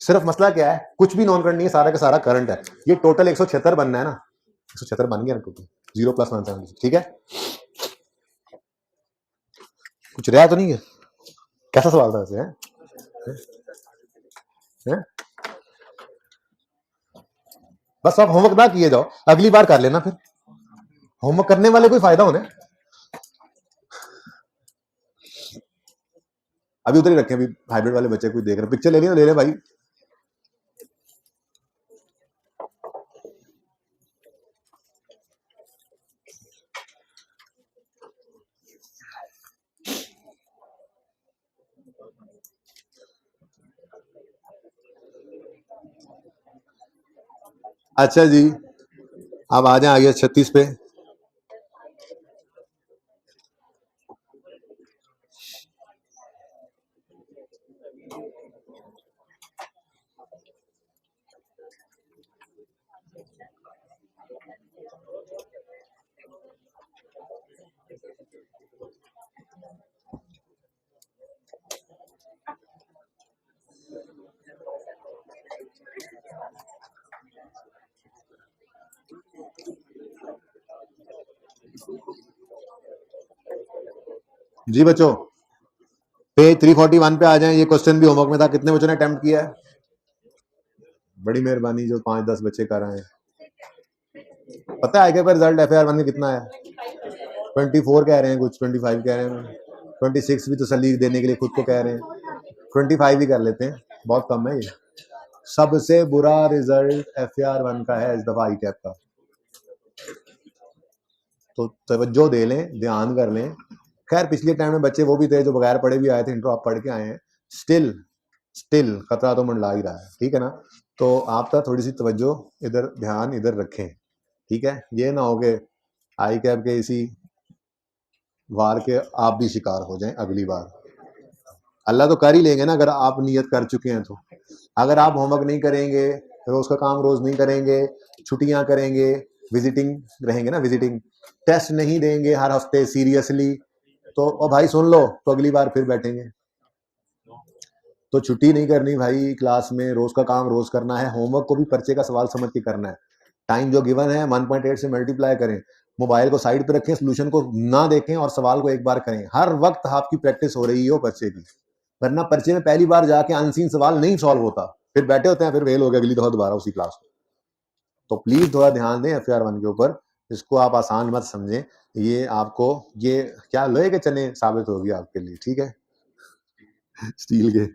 सिर्फ मसला क्या है, कुछ भी नॉन करंट नहीं है, सारा का सारा करंट है। ये टोटल 176 बनना है ना, 176 बन गया ना टोटल, 0 + 176, ठीक है। कुछ रहा तो नहीं है, कैसा सवाल था वैसे? है बस आप होमवर्क ना किए जाओ, अगली बार कर लेना, फिर होमवर्क करने वाले कोई फायदा होने। अभी उधर ही रखे, अभी हाइब्रिड वाले बच्चे कोई देख रहे, पिक्चर ले लिया, ले ले भाई। अच्छा जी, अब आ जाए आगे 36 पे। जी बच्चों, पेज 341 पे आ जाएं। ये क्वेश्चन भी होमवर्क में था, कितने बच्चों ने अटेम्प्ट किया है? बड़ी मेहरबानी, जो 5-10 बच्चे कर रहे हैं। पता है आगे पर रिजल्ट FAR1 में कितना है? 24 कह रहे हैं, कुछ 25 कह रहे हैं, 26 भी तसल्ली देने के लिए खुद को कह रहे हैं, 25 ही कर लेते हैं, बहुत कम है ये। सबसे बुरा रिजल्ट FAR1 का है इस दफा ICAP का, तो तवज्जो दे लें, ध्यान कर लें। खैर पिछले टाइम में बच्चे वो भी थे जो बगैर पढ़े भी आए थे, इंट्रो आप पढ़ के आए हैं, स्टिल खतरा तो मंडला ही रहा है, ठीक है ना। तो आप तो थोड़ी सी तवज्जो इधर, ध्यान इधर रखें, ठीक है। ये ना हो कि ICAP के इसी वार के आप भी शिकार हो जाएं अगली बार। अल्लाह तो कर ही लेंगे ना, अगर आप नियत कर चुके हैं तो। अगर आप होमवर्क नहीं करेंगे, रोज का काम रोज नहीं करेंगे, छुट्टियां करेंगे, विजिटिंग रहेंगे ना, विजिटिंग टेस्ट नहीं देंगे हर हफ्ते सीरियसली, तो ओ भाई सुन लो, तो अगली बार फिर बैठेंगे। तो छुट्टी नहीं करनी भाई, क्लास में रोज का काम रोज करना है, होमवर्क को भी पर्चे का सवाल समझ के करना है। टाइम जो गिवन है 1.8 से मल्टीप्लाई करें, मोबाइल को साइड पे रखें, सोल्यूशन को ना देखें और सवाल को एक बार करें। हर वक्त आपकी प्रैक्टिस हो रही हो पर्चे की, वरना पर्चे में पहली बार जाके अनसीन सवाल नहीं सॉल्व होता, फिर बैठे होते हैं, फिर फेल हो गए अगली दफा दोबारा उसी क्लास में। तो प्लीज थोड़ा ध्यान दें FAR1 के ऊपर, इसको आप आसान मत समझें, ये आपको ये क्या लोहे के चने साबित होगी आपके लिए, ठीक है। स्टील के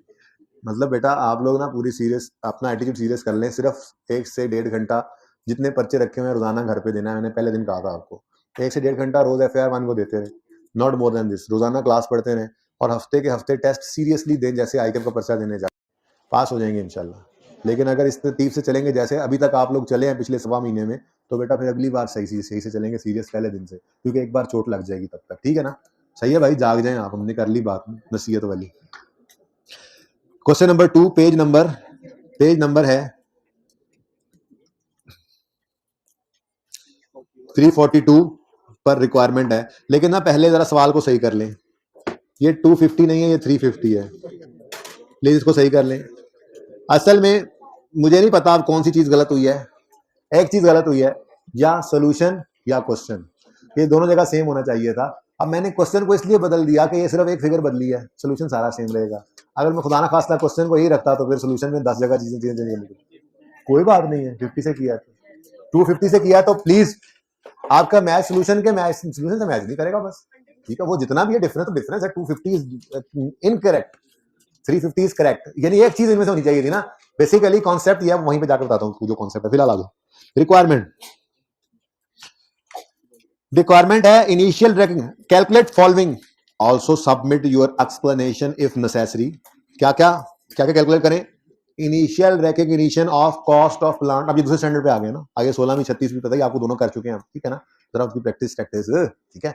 मतलब बेटा आप लोग ना पूरी सीरियस अपना एटीट्यूड सीरियस कर लें। सिर्फ 1 से 1.5 घंटा जितने पर्चे रखे हुए हैं रोजाना घर पे देना है। मैंने पहले दिन कहा था आपको 1 से 1.5 घंटा रोज FAR1 को देते रहे, नॉट मोर देन दिस। रोजाना क्लास पढ़ते रहे और हफ्ते के हफ्ते टेस्ट सीरियसली दें, जैसे ICAP का पर्चा देने जा, पास हो जाएंगे इंशाल्लाह। लेकिन अगर इस तरतीब से चलेंगे जैसे अभी तक आप लोग चले हैं पिछले 1.25 महीने में, तो बेटा फिर अगली बार सही से चलेंगे, सीरियस पहले दिन से, क्योंकि एक बार चोट लग जाएगी तब तक, ठीक है ना। सही है भाई, जाग जाएं आप, हमने कर ली बात नसीहत वाली। क्वेश्चन नंबर 2, पेज नंबर है 342 पर रिक्वायरमेंट है। लेकिन ना पहले जरा सवाल को सही कर लें, ये 250 नहीं है, ये 350 है, प्लीज इसको सही कर लें। असल में मुझे नहीं पता अब कौन सी चीज गलत हुई है, एक चीज गलत हुई है, या सोल्यूशन या क्वेश्चन, ये दोनों जगह सेम होना चाहिए था। अब मैंने क्वेश्चन को इसलिए बदल दिया कि ये सिर्फ एक फिगर बदली है, सोल्यूशन सारा सेम रहेगा। अगर मैं खुदा ना खास्ता क्वेश्चन को ही रखता तो फिर सोल्यूशन में 10 जगह चीजें चेंज होंगी। कोई बात नहीं है, 50 से किया तो 250 से किया तो प्लीज आपका मैच सोल्यूशन के मैच सोल्यूशन से मैच नहीं करेगा बस, ठीक है। वो जितना भी है डिफरेंस है, 250 इज इनकरेक्ट, 350 इज करेक्ट, यानी एक चीज इनमें से होनी चाहिए थी ना। बेसिकली कॉन्सेप्ट ये वहीं पे जाकर बताता हूँ जो कॉन्सेप्ट है। फिलहाल आ जाओ, रिक्वायरमेंट है initial calculate following, also submit your explanation if necessary. क्या क्या कैलकुलेट करें? Initial recognition of cost of plant. अब ये दूसरे स्टैंडर्ड पे आ गए ना, आगे 16 में 36 भी पता ही आपको, दोनों कर चुके हैं, ठीक है ना। जरा उसकी प्रैक्टिस, ठीक है।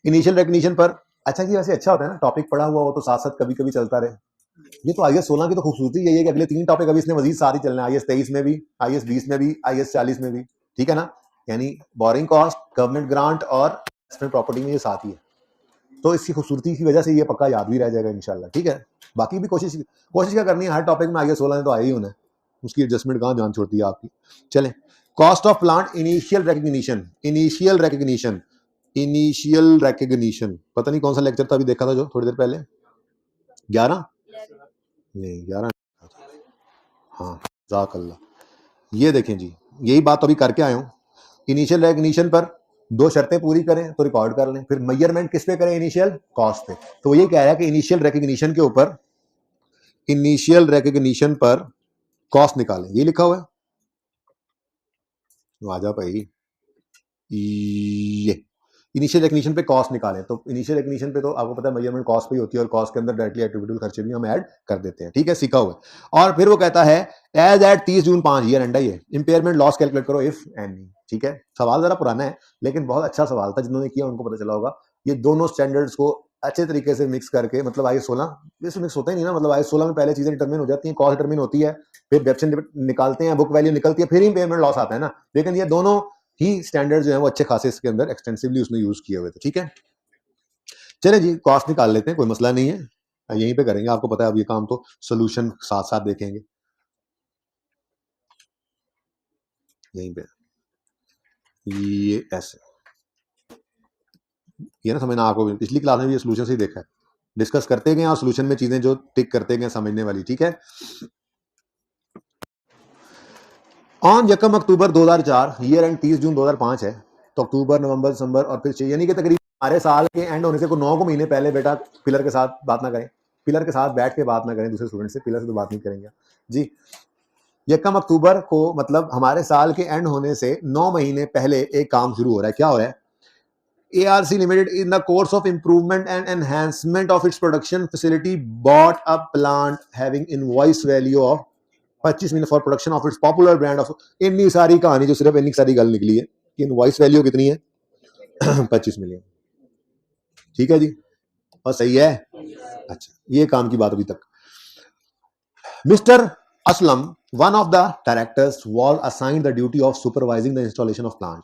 इनिशियल रिकग्निशन पर अच्छा जी, वैसे अच्छा होता है ना टॉपिक पढ़ा हुआ हो तो साथ साथ कभी कभी चलता रहे। ये तो IAS 16 की तो खूबसूरती यही है कि अगले 3 टॉपिक अभी इसने मजीद साथ ही चलना है, IAS 23 में भी, IAS 20 में भी, IAS 40 में भी, ठीक है ना। यानी बोरिंग कॉस्ट, गवर्नमेंट ग्रांट और प्रॉपर्टी में ये साथ ही है। तो इसकी खूबसूरती की वजह से ये पक्का याद भी रह जाएगा इंशाल्लाह, ठीक है। बाकी भी कोशिश क्या करनी है, हर टॉपिक में आगे 16 ने तो आया ही होना है, उसकी एडजस्टमेंट कहाँ जान छोड़ती है आपकी। चलें, cost of plant initial recognition, पता नहीं कौन सा लेक्चर था, अभी देखा था जो थोड़ी देर पहले, 11 नहीं 11, हाँ जाकल्ला। ये देखें जी, यही बात अभी करके आया हूँ। इनिशियल रिकग्निशन पर 2 शर्तें पूरी करें तो रिकॉर्ड कर लें, फिर मेजरमेंट किस पे करें, इनिशियल कॉस्ट पे। तो वो ये कह रहा है कि इनिशियल रिकग्निशन पर कॉस्ट निकालें, ये लिखा हुआ है, आजा भाई, ये इनिशियल रिकग्निशन पे कॉस्ट निकालें। तो इनिशियल रिकग्निशन पे तो आपको पता है मेजरमेंट कॉस्ट पे ही होती है, और कॉस्ट के अंदर डायरेक्टली एट्रीब्यूटेबल खर्चे भी हम ऐड कर देते हैं, ठीक है, सीखा हुआ है। और फिर वो कहता है as at 30 June 5 year end है, इंपेयरमेंट लॉस कैलकुलेट करो इफ एनी, ठीक है। सवाल जरा पुराना है लेकिन बहुत अच्छा सवाल था, जिन्होंने किया उनको पता चला होगा। ये दोनों स्टैंडर्ड्स को अच्छे तरीके से मिक्स करके, मतलब IS 16 इसमें मिक्स होता ही नहीं ना, मतलब IS 16 में पहले चीजें डिटरमिन हो जाती हैं, कॉस्ट डिटरमिन होती है, फिर डेप्शन निकालते हैं, बुक वैल्यू निकलती है, फिर इंपेयरमेंट लॉस आता है ना। लेकिन ये दोनों ही स्टैंडर्ड जो है वो अच्छे खासे इसके अंदर एक्सटेंसिवली उसने यूज किए हुए थे, ठीक है। चले जी, कॉस्ट निकाल लेते हैं, कोई मसला नहीं है, यहीं पे करेंगे, आपको पता है अब ये काम तो सोल्यूशन साथ साथ देखेंगे यहीं पे। ये ऐसे, ये ना समझना, आपको पिछली क्लास में भी ये सोल्यूशन से ही देखा है, डिस्कस करते गए और सोल्यूशन में चीजें जो टिक करते गए समझने वाली, ठीक है। ऑन यकम अक्टूबर 2004, ईयर एंड 30 जून 2005 है, तो अक्टूबर नवंबर दिसंबर और फिर यानी कि तकरीबन हमारे साल के एंड होने से को 9 महीने पहले बेटा पिलर के साथ बात ना करें, पिलर के साथ बैठ के बात ना करें दूसरे स्टूडेंट से, पिलर से तो बात नहीं करेंगे जी। यकम अक्टूबर को मतलब हमारे साल के एंड होने से 9 महीने पहले एक काम शुरू हो रहा है, क्या हो रहा है, ARC Limited in the course of improvement and enhancement of its production facility bought a plant having invoice value of 25 million for production of its popular brand of, इतनी सारी कहानी जो सिर्फ इतनी सारी गल निकली है कि इनवॉइस वैल्यू कितनी है 25 मिलियन, ठीक है जी, और सही है। अच्छा, ये काम की बात अभी तक। Mister Aslam, one of the directors, was assigned the duty of supervising the installation of plant.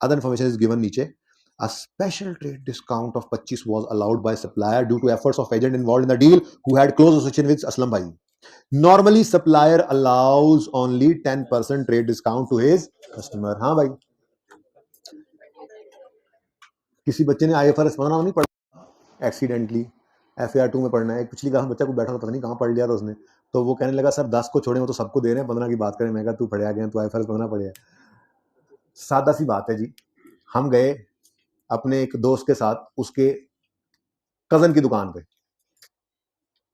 Other information is given नीचे। A special trade discount of 25 was allowed by supplier due to efforts of agent involved in the deal who had close association with Aslam Bhai. Normally supplier allows only 10% trade discount to his customer. हाँ भाई, किसी बच्चे ने IFRS 15 नहीं पढ़ा accidentally, FAR 2 में पढ़ना है। एक पिछली क्लास में बच्चा को बैठा था, पता नहीं कहाँ पढ़ लिया था उसने, तो वो कहने लगा सर 10 को छोड़े, वो तो सबको दे रहे हैं, 15 की बात करें। मैं कहा तू पढ़िया गया, तू IFRS 15 पढ़िया। सादा सी बात है जी, हम गए अपने एक दोस्त के साथ उसके कजन की दुकान पे,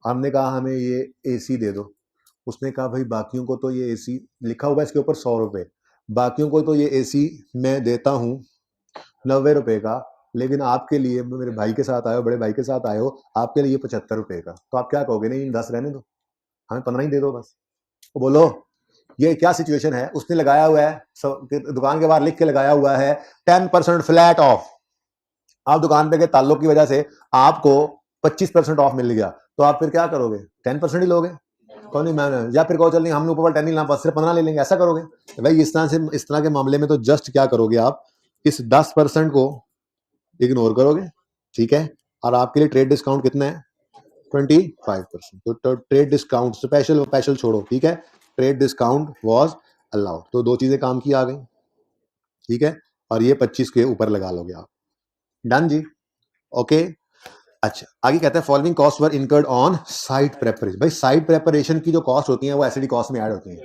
हमने कहा हमें ये AC दे दो। उसने कहा भाई बाकियों को तो ये AC लिखा हुआ है इसके ऊपर 100 रुपए, बाकियों को तो ये AC मैं देता हूँ 90 रुपए का, लेकिन आपके लिए, मेरे भाई के साथ आए हो, बड़े भाई के साथ आए हो, आपके लिए 75 रुपए का। तो आप क्या कहोगे, नहीं 10 रहने दो, हमें 15 ही दे दो बस। तो बोलो ये क्या सिचुएशन है। उसने लगाया हुआ है दुकान के बाहर लिख के लगाया हुआ है 10% फ्लैट ऑफ। आप दुकान पे गए, ताल्लुक की वजह से आपको 25% ऑफ मिल गया, तो आप फिर क्या करोगे, 10% ही लोगे, कौन नहीं मैं, या फिर कहो चल नहीं हम ऊपर 10 ही ना, बस सिर्फ 15 ले लेंगे, ऐसा करोगे भाई। इस तरह के मामले में तो जस्ट क्या करोगे आप, इस 10% को इग्नोर करोगे, ठीक है। और आपके लिए ट्रेड डिस्काउंट कितना है 25%, तो ट्रेड डिस्काउंट स्पेशल छोड़ो, ठीक है, ट्रेड डिस्काउंट वाज अलाउड। तो 2 चीजें काम की आ गई, ठीक है, और ये 25 के ऊपर लगा लोगे आप, डन जी, ओके। अच्छा, आगे कहता है following cost were incurred on site preparation. भाई साइट प्रेपरेशन की जो कॉस्ट होती है वो एसडी कॉस्ट में ऐड होती है,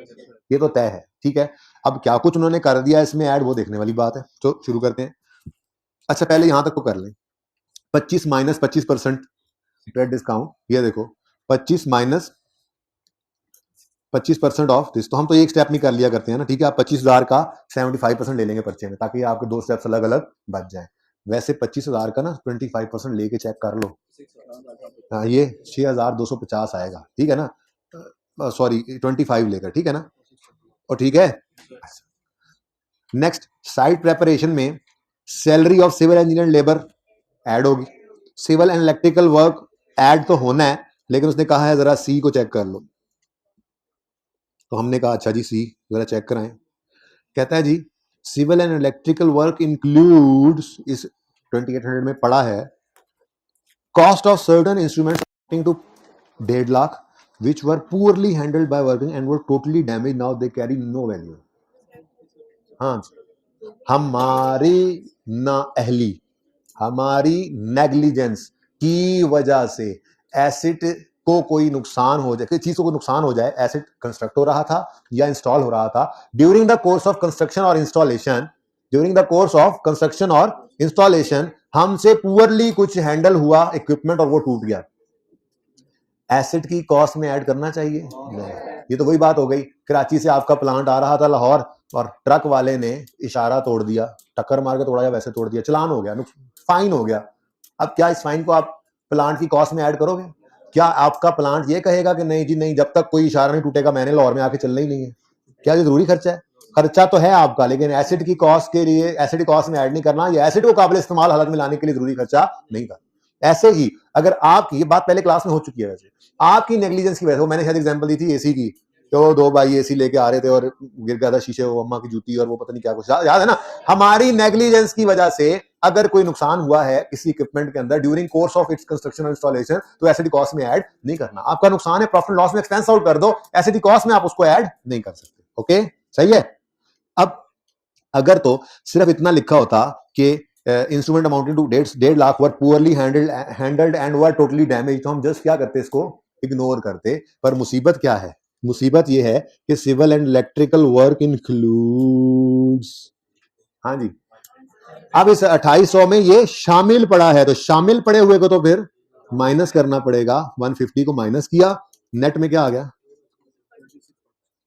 ये तो तय है, ठीक है। अब क्या कुछ उन्होंने कर दिया इसमें ऐड, वो देखने वाली बात है, तो शुरू करते हैं। अच्छा पहले यहां तक तो कर लें, 25 माइनस 25% ट्रेड डिस्काउंट, ये देखो 25 माइनस 25% ऑफ दिस, तो हम तो एक स्टेप नहीं कर लिया करते हैं ना, ठीक है। आप 25,000 का 75% ले लेंगे पर्चे में, ताकि आपके 2 स्टेप्स अलग अलग बच जाए। वैसे 25,000 का ना 25% लेके चेक कर लो, हाँ ये 6,250 आएगा, ठीक है ना, सॉरी 25 लेकर, ठीक है ना, और ठीक है। नेक्स्ट, साइट प्रेपरेशन में salary of civil engineer labour add होगी, civil and electrical work add तो होना है, लेकिन उसने कहा है जरा सी को चेक कर लो, तो हमने कहा अच्छा जी सी जरा चेक कराएं। कहता है जी civil and electrical work includes, इस 2800 में पड़ा है Cost of certain instruments amounting to 1.5 lakh which were poorly handled by working and were totally damaged, now they carry no value. हाँ, हमारी नाअहली, हमारी नेग्लिजेंस की वजह से एसिड को कोई नुकसान हो जाए, किसी चीज को नुकसान हो जाए, एसिड कंस्ट्रक्ट हो रहा था या इंस्टॉल हो रहा था, during the course of construction और installation, during the course of construction और इंस्टॉलेशन हमसे पुअरली कुछ हैंडल हुआ इक्विपमेंट और वो टूट गया, एसिड की कॉस्ट में ऐड करना चाहिए? नहीं। ये तो वही बात हो गई, कराची से आपका प्लांट आ रहा था लाहौर और ट्रक वाले ने इशारा तोड़ दिया, टक्कर मार के तोड़ा या वैसे तोड़ दिया, चलान हो गया, फाइन हो गया। अब क्या इस फाइन को आप प्लांट की कॉस्ट में ऐड करोगे? क्या आपका प्लांट ये कहेगा कि नहीं जी नहीं, जब तक कोई इशारा नहीं टूटेगा मैंने लाहौर में आके चलना ही नहीं है? क्या ये जरूरी खर्चा है? खर्चा तो है आपका, लेकिन एसिड की कॉस्ट के लिए एसिड की कॉस्ट में ऐड नहीं करना, या एसिड को काबिल इस्तेमाल हालत में लाने के लिए जरूरी खर्चा नहीं करना। ऐसे ही अगर आपकी, ये बात पहले क्लास में हो चुकी है वैसे, आपकी नेग्लिजेंस की वजह से, मैंने शायद एग्जांपल दी थी एसी की, तो 2 भाई एसी लेके आ रहे थे और गिर गया था शीशे, वो अम्मा की जूती और वो पता नहीं क्या कुछ, याद है ना? हमारी नेग्लिजेंस की वजह से अगर कोई नुकसान हुआ है किसी इक्विपमेंट के अंदर during course of its construction और इंस्टॉलेशन, तो एसिड कॉस्ट में ऐड नहीं करना। आपका नुकसान है, प्रॉफिट लॉस में एक्सपेंस आउट कर दो, एसिड कॉस्ट में आप उसको ऐड नहीं कर सकते। ओके, सही है। अब अगर तो सिर्फ इतना लिखा होता कि instrument amounting to 1.5 lakh were poorly handled and were totally damage, तो हम जस्ट क्या करते, इसको इग्नोर करते। पर मुसीबत क्या है? मुसीबत ये है कि civil and electrical work includes, हाँ जी, अब इस 2800 में ये शामिल पड़ा है, तो शामिल पड़े हुए को तो फिर माइनस करना पड़ेगा। 150 को माइनस किया, नेट में क्या आ गया?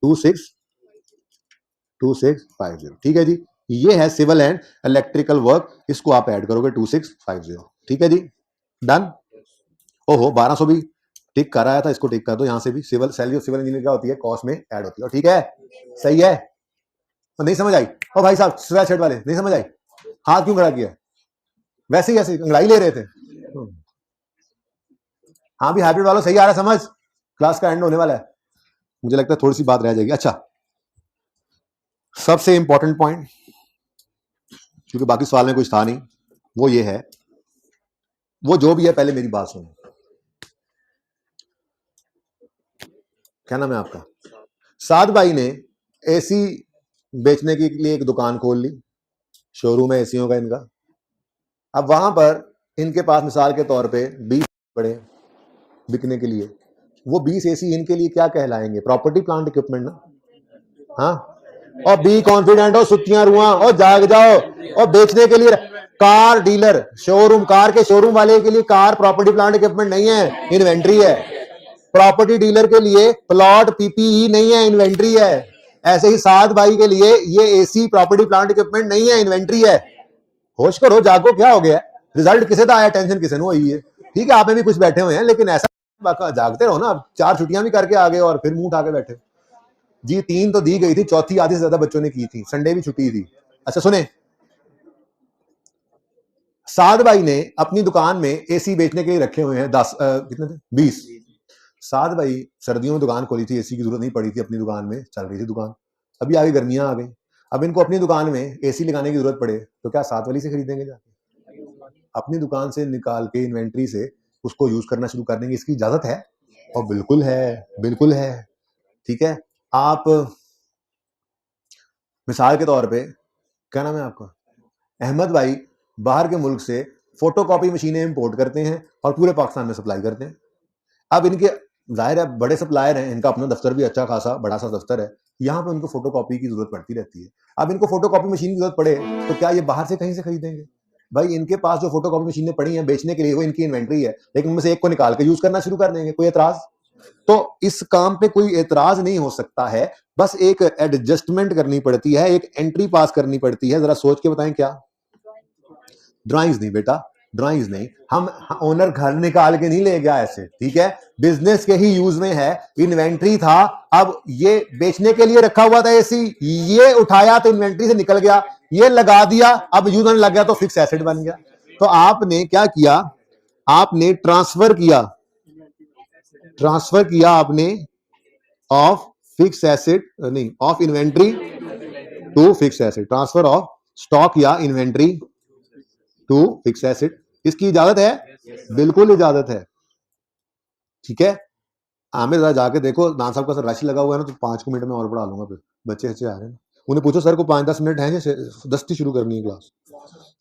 2650। ठीक है जी, ये है सिविल एंड इलेक्ट्रिकल वर्क, इसको आप ऐड करोगे 2650। ठीक है जी, डन। ओहो, 1200 भी टिक कर आया था, इसको टिक कर दो यहां से भी। सिविल सैलरी सिविल इंजीनियर क्या होती है? कॉस्ट में ऐड होती है। ठीक है, सही है। तो नहीं समझ आई? ओ भाई साहब स्वेट शर्ट वाले, नहीं समझ आई? हाथ क्यों खड़ा किया? वैसे ही ऐसे अंगड़ाई ले रहे थे। हाँ भी, हाइब्रिड वालों सही आ रहा है समझ? क्लास का एंड होने वाला है, मुझे लगता है थोड़ी सी बात रह जाएगी। अच्छा, सबसे इंपॉर्टेंट पॉइंट, क्योंकि बाकी सवाल में कुछ था नहीं, वो ये है, वो जो भी है पहले मेरी बात सुनो। क्या नाम है आपका? साद भाई ने एसी बेचने के लिए एक दुकान खोल ली, शोरूम है एसीओ का इनका। अब वहां पर इनके पास मिसाल के तौर पे 20 पड़े बिकने के लिए, वो 20 एसी इनके लिए क्या कहलाएंगे? प्रॉपर्टी प्लांट इक्विपमेंट ना? हाँ, और बी कॉन्फिडेंट हो, सुतियां रुआ और जाग जाओ। और बेचने के लिए कार डीलर, शोरूम, कार के शोरूम वाले के लिए कार प्रॉपर्टी प्लांट इक्विपमेंट नहीं है, इन्वेंट्री है। प्रॉपर्टी डीलर के लिए प्लॉट पीपीई नहीं है, इन्वेंट्री है। ऐसे ही साद भाई के लिए ये एसी प्रॉपर्टी प्लांट इक्विपमेंट नहीं है, इन्वेंट्री है। होश करो, जागो, क्या हो गया? रिजल्ट किसे था आया, टेंशन किसे नो हुई है? ठीक है, आप में भी कुछ बैठे हुए हैं, लेकिन ऐसा जागते रहो ना। 4 छुट्टियां भी करके आ गए और फिर मुंह उठा के बैठे जी। 3 तो दी गई थी, चौथी आधी से ज्यादा बच्चों ने की थी, संडे भी छुट्टी थी। अच्छा सुने, साद भाई ने अपनी दुकान में एसी बेचने के लिए रखे हुए हैं 10 कितने थे? 20। साद भाई सर्दियों में दुकान खोली थी, एसी की जरूरत नहीं पड़ी थी, अपनी दुकान में चल रही थी दुकान। अभी आगे गर्मियां आ गई, अब इनको अपनी दुकान में एसी लगाने की जरूरत पड़े तो क्या साथ वाली से खरीदेंगे जाके? अपनी दुकान से निकाल के इन्वेंट्री से उसको यूज करना शुरू कर देंगे, इसकी इजाजत है? और बिल्कुल है, बिल्कुल है। ठीक है, आप मिसाल के तौर पे, क्या नाम है आपका? अहमद भाई बाहर के मुल्क से फोटोकॉपी मशीनें इंपोर्ट करते हैं और पूरे पाकिस्तान में सप्लाई करते हैं। अब इनके जाहिर है बड़े सप्लायर हैं, इनका अपना दफ्तर भी अच्छा खासा बड़ा सा दफ्तर है, यहाँ पे उनको फोटोकॉपी की जरूरत पड़ती रहती है। अब इनको फोटोकॉपी मशीन की जरूरत पड़े तो क्या ये बाहर से कहीं से खरीदेंगे? भाई इनके पास जो फोटोकॉपी मशीनें पड़ी हैं बेचने के लिए, वो इनकी इन्वेंट्री है, लेकिन उनमें से एक को निकाल के यूज करना शुरू कर देंगे। कोई एतराज? तो इस काम पे कोई एतराज नहीं हो सकता है, बस एक एडजस्टमेंट करनी पड़ती है, एक एंट्री पास करनी पड़ती है। जरा सोच के बताएं क्या? ड्राइंग्स नहीं बेटा, ड्राइंग्स नहीं, हम ओनर घर निकाल के नहीं ले गया ऐसे। ठीक है, बिजनेस के ही यूज में है, इन्वेंट्री था। अब ये बेचने के लिए रखा हुआ था एसी, ये उठाया तो इन्वेंट्री से निकल गया, ये लगा दिया, अब यूज होने लग गया तो फिक्स एसेट बन गया। तो आपने क्या किया? आपने ट्रांसफर किया आपने ऑफ फिक्स एसेट, नहीं, of inventory to fix asset, transfer of stock या इन्वेंट्री टू फिक्स एसेट। इसकी इजाजत है? बिल्कुल इजाजत है। ठीक है, आमिर जरा जाके देखो, नान साहब का सर रश लगा हुआ है ना, तो 5 मिनट में और पढ़ा लूंगा। फिर बच्चे अच्छे आ रहे हैं, उन्हें पूछो सर को 5-10 मिनट है, 10 शुरू करनी है क्लास।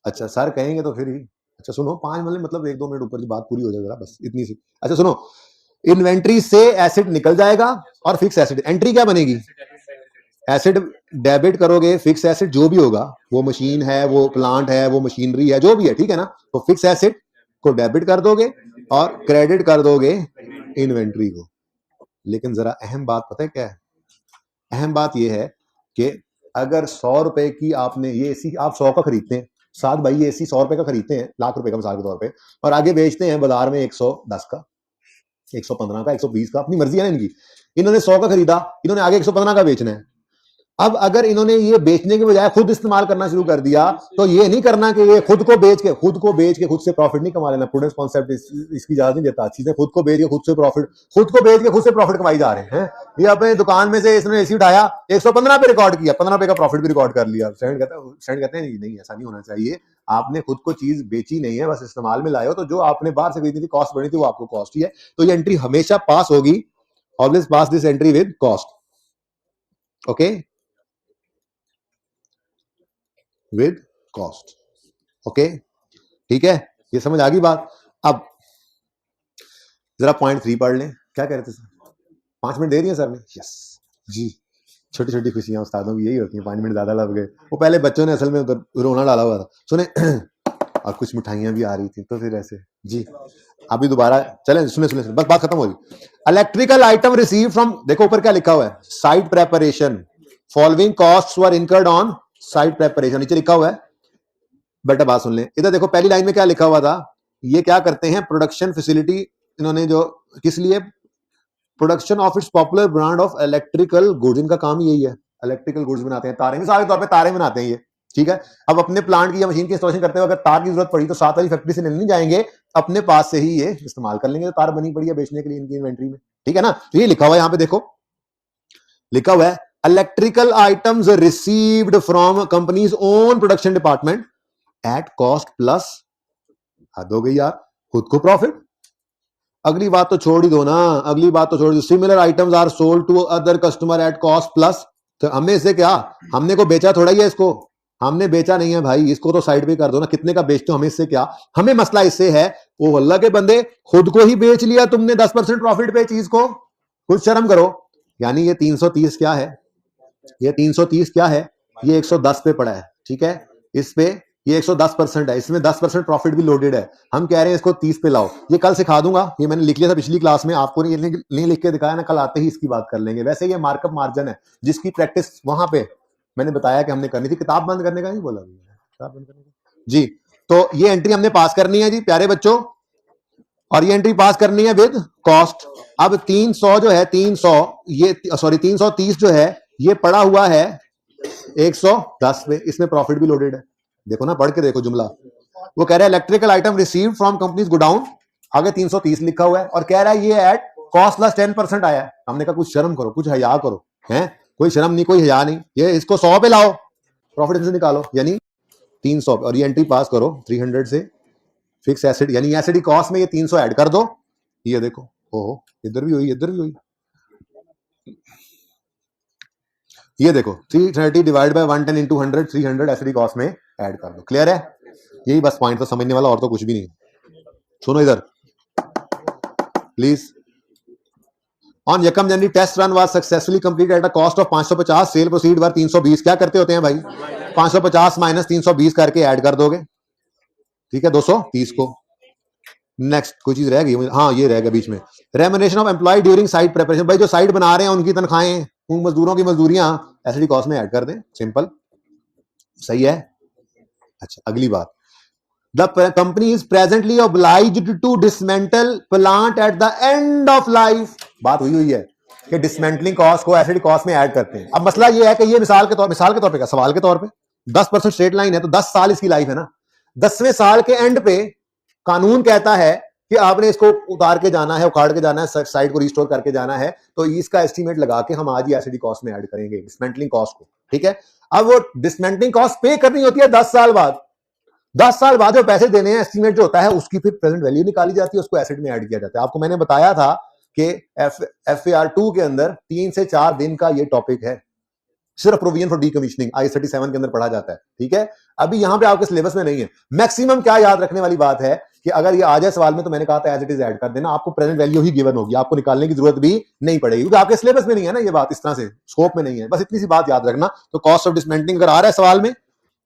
अच्छा सर कहेंगे तो फिर ही। अच्छा सुनो, 5 मतलब 1-2 मिनट ऊपर की बात पूरी हो जाएगा, बस इतनी सी। अच्छा सुनो, इन्वेंट्री से एसिड निकल जाएगा और फिक्स एसिड, एंट्री क्या बनेगी? एसिड डेबिट करोगे, फिक्स एसिड जो भी होगा, वो मशीन है, वो प्लांट है, वो मशीनरी है, जो भी है, ठीक है ना, तो फिक्स एसिड को डेबिट कर दोगे और क्रेडिट कर दोगे इन्वेंट्री को। लेकिन जरा अहम बात पता है क्या है? अहम बात यह है कि अगर 100 रुपए की आपने ये एसी, आप 100 का खरीदते हैं, साथ भाई ये एसी 100 रुपए का खरीदते हैं, लाख रुपए का मिसाल के तौर पे, और आगे बेचते हैं बाजार में 110 का, 115 का, 120 का, अपनी मर्जी है ना इनकी। इन्होंने 100 का खरीदा, इन्होंने आगे 115 का बेचना है। अब अगर इन्होंने ये बेचने के बजाय खुद इस्तेमाल करना शुरू कर दिया, तो ये नहीं करना कि ये खुद को बेच के खुद से प्रॉफिट नहीं कमा लेना। प्रूडेंस कॉन्सेप्ट इसकी इजाजत नहीं देता। चीजें खुद को बेच के खुद से प्रॉफिट कमाई जा रहे हैं। ये अपने दुकान में से इसने एसी उठाया, 115 पे रिकॉर्ड किया, 15 रुपए का प्रॉफिट भी रिकॉर्ड कर लिया। फ्रेंड कहते हैं नहीं, ऐसा नहीं होना चाहिए। आपने खुद को चीज बेची नहीं है, बस इस्तेमाल में लाए हो, तो जो आपने बाहर से खरीदी थी, कॉस्ट बनी थी, वो आपको कॉस्ट ही है। तो ये एंट्री हमेशा पास होगी। Always pass this entry with cost, okay, with cost, okay, ठीक है, ये समझ आ गई बात। अब जरा पॉइंट 3 पढ़ लें। क्या कह रहे थे सर? 5 मिनट दे रही है सर ने? यस जी, छोटी छोटी खुशियां उस्तादों की यही होती हैं। 5 मिनट ज्यादा लग गए, वो पहले बच्चों ने असल में उधर रोना डाला हुआ था, सुने और कुछ मिठाइयां भी आ रही थी, तो फिर ऐसे जी। अभी दोबारा चलें, सुने सुने सुने, बस बात खत्म हो गई। इलेक्ट्रिकल आइटम रिसीव फ्रॉम, देखो ऊपर क्या लिखा हुआ है, site preparation, following costs were incurred on site preparation, नीचे लिखा हुआ है। बेटा बात सुन लें, इधर देखो पहली लाइन में क्या लिखा हुआ था, ये क्या करते हैं, प्रोडक्शन फैसिलिटी, इन्होंने जो, किस लिए, production of its popular brand of electrical goods, इनका काम यही है, इलेक्ट्रिकल गुड्स बनाते हैं, तारे, मिसाल के तौर पे तारे बनाते हैं ये, ठीक है। अब अपने प्लांट की या मशीन की इंस्टॉलेशन करते हुए अगर तार की जरूरत पड़ी तो साथ वाली फैक्ट्री से नहीं जाएंगे, अपने पास से ही ये इस्तेमाल कर लेंगे, तो तार बनी पड़ी है बेचने के लिए इनकी इन्वेंट्री में, ठीक है ना। तो ये लिखा हुआ है, यहाँ पे देखो लिखा हुआ है, electrical items received from companies own production department at cost plus, हद हो गई यार, खुद को प्रॉफिट। अगली बात तो छोड़ ही दो ना, अगली बात तो छोड़ दो, similar items are sold to other customer at cost plus, तो हमें इससे क्या, हमने को बेचा थोड़ा ही है इसको, हमने बेचा नहीं है भाई, इसको तो साइड पे कर दो ना, कितने का बेचते हो, हमें इससे क्या, हमें मसला इससे है, वो अल्लाह के बंदे खुद को ही बेच लिया तुमने 10% प्रॉफिट पे चीज को, कुछ शर्म करो। यानी ये 330 क्या है, ये 330 क्या है, ये 110 पे पड़ा है, ठीक है, इस पे ये 110% है, इसमें 10% प्रॉफिट भी लोडेड है, हम कह रहे हैं इसको 30 पे लाओ। ये कल सिखा दूंगा, ये मैंने लिख लिया था पिछली क्लास में, आपको नहीं लिख के दिखाया ना, कल आते ही इसकी बात कर लेंगे। वैसे ये मार्कअप मार्जिन है जिसकी प्रैक्टिस वहां पे मैंने बताया कि हमने करनी थी, किताब बंद करने का नहीं बोला, किताब बंद करने का जी। तो ये एंट्री हमने पास करनी है जी प्यारे बच्चों, और ये एंट्री पास करनी है विद कॉस्ट। अब 300 जो है, 300 ये सॉरी 330 जो है ये पड़ा हुआ है 110 पे, इसमें प्रॉफिट भी लोडेड है। देखो ना, पढ़ के देखो जुमला, वो कह रहा है electrical item receive from companies godown, आगे 330 लिखा हुआ है, और कह रहा है ये एट कॉस्ट प्लस 10% आया है। हमने कहा कुछ शर्म करो, कुछ हया करो, हैं, कोई शर्म नहीं, कोई हया नहीं, ये इसको 100 पे लाओ, प्रॉफिट से निकालो, यानी 300 पे, और ये एंट्री पास करो 300 से, फिक्स एसिड यानी एसिड कॉस्ट में ये 300 ऐड कर दो, ये देखो, ओहो इधर भी हुई, इधर भी हुई, ये देखो 330 divide by 110 into 100, 300 ACD cost में ऐड कर दो। क्लियर है? यही बस पॉइंट था समझने वाला, और तो कुछ भी नहीं। सुनो इधर प्लीज, ऑन यकम January test run was successfully completed at a cost of 550, sale proceed were 320। क्या करते होते हैं भाई, 550 माइनस 320 करके ऐड कर दोगे, ठीक है, 230 को। नेक्स्ट कोई चीज रह गई, हाँ ये रह गया बीच में, remuneration of employ during site preparation, भाई जो साइट बना रहे हैं उनकी तनख्वाहें, उन मजदूरों की मजदूरियां एसिडी कॉस्ट में ऐड कर दें, सिंपल, सही है। अच्छा अगली बात, the company is presently obliged to dismantle plant at the end of life, बात हुई है कि डिसमेंटलिंग कॉस्ट को एसिडी कॉस्ट में ऐड करते हैं। अब मसला ये है कि ये मिसाल के तौर पे, सवाल के तौर पे 10% स्ट्रेट लाइन है, तो 10 साल इसकी लाइफ है ना, 10वें साल के एंड पे कानून कहता है कि आपने इसको उतार के जाना है, उखाड़ के जाना है, साइट को रिस्टोर करके जाना है, तो इसका एस्टीमेट लगा के हम आज ही एसिडी कॉस्ट में ऐड करेंगे डिसमेंटलिंग कॉस्ट को, ठीक है। अब वो डिसमेंटलिंग कॉस्ट पे करनी होती है 10 साल बाद, 10 साल बाद जो पैसे देने हैं एस्टीमेट जो होता है उसकी फिर प्रेजेंट वैल्यू निकाली जाती है, उसको एसेट में ऐड किया जाता है। आपको मैंने बताया था कि FAR2 के अंदर 3 से 4 दिन का ये टॉपिक है, सिर्फ प्रोविजन फॉर डीकमीशनिंग IS 37 के अंदर पढ़ा जाता है, ठीक है। अभी यहां पे आपके सिलेबस में नहीं है। मैक्सिमम क्या याद रखने वाली बात है कि अगर ये आ जाए सवाल में तो मैंने कहा था एज इट इज ऐड कर देना, आपको प्रेजेंट वैल्यू ही गिवन होगी, आपको निकालने की जरूरत भी नहीं पड़ेगी, क्योंकि आपके सिलेबस में नहीं है ना ये बात, इस तरह से स्कोप में नहीं है। बस इतनी सी बात याद रखना। तो कॉस्ट ऑफ डिसमेंटलिंग अगर आ रहा है सवाल में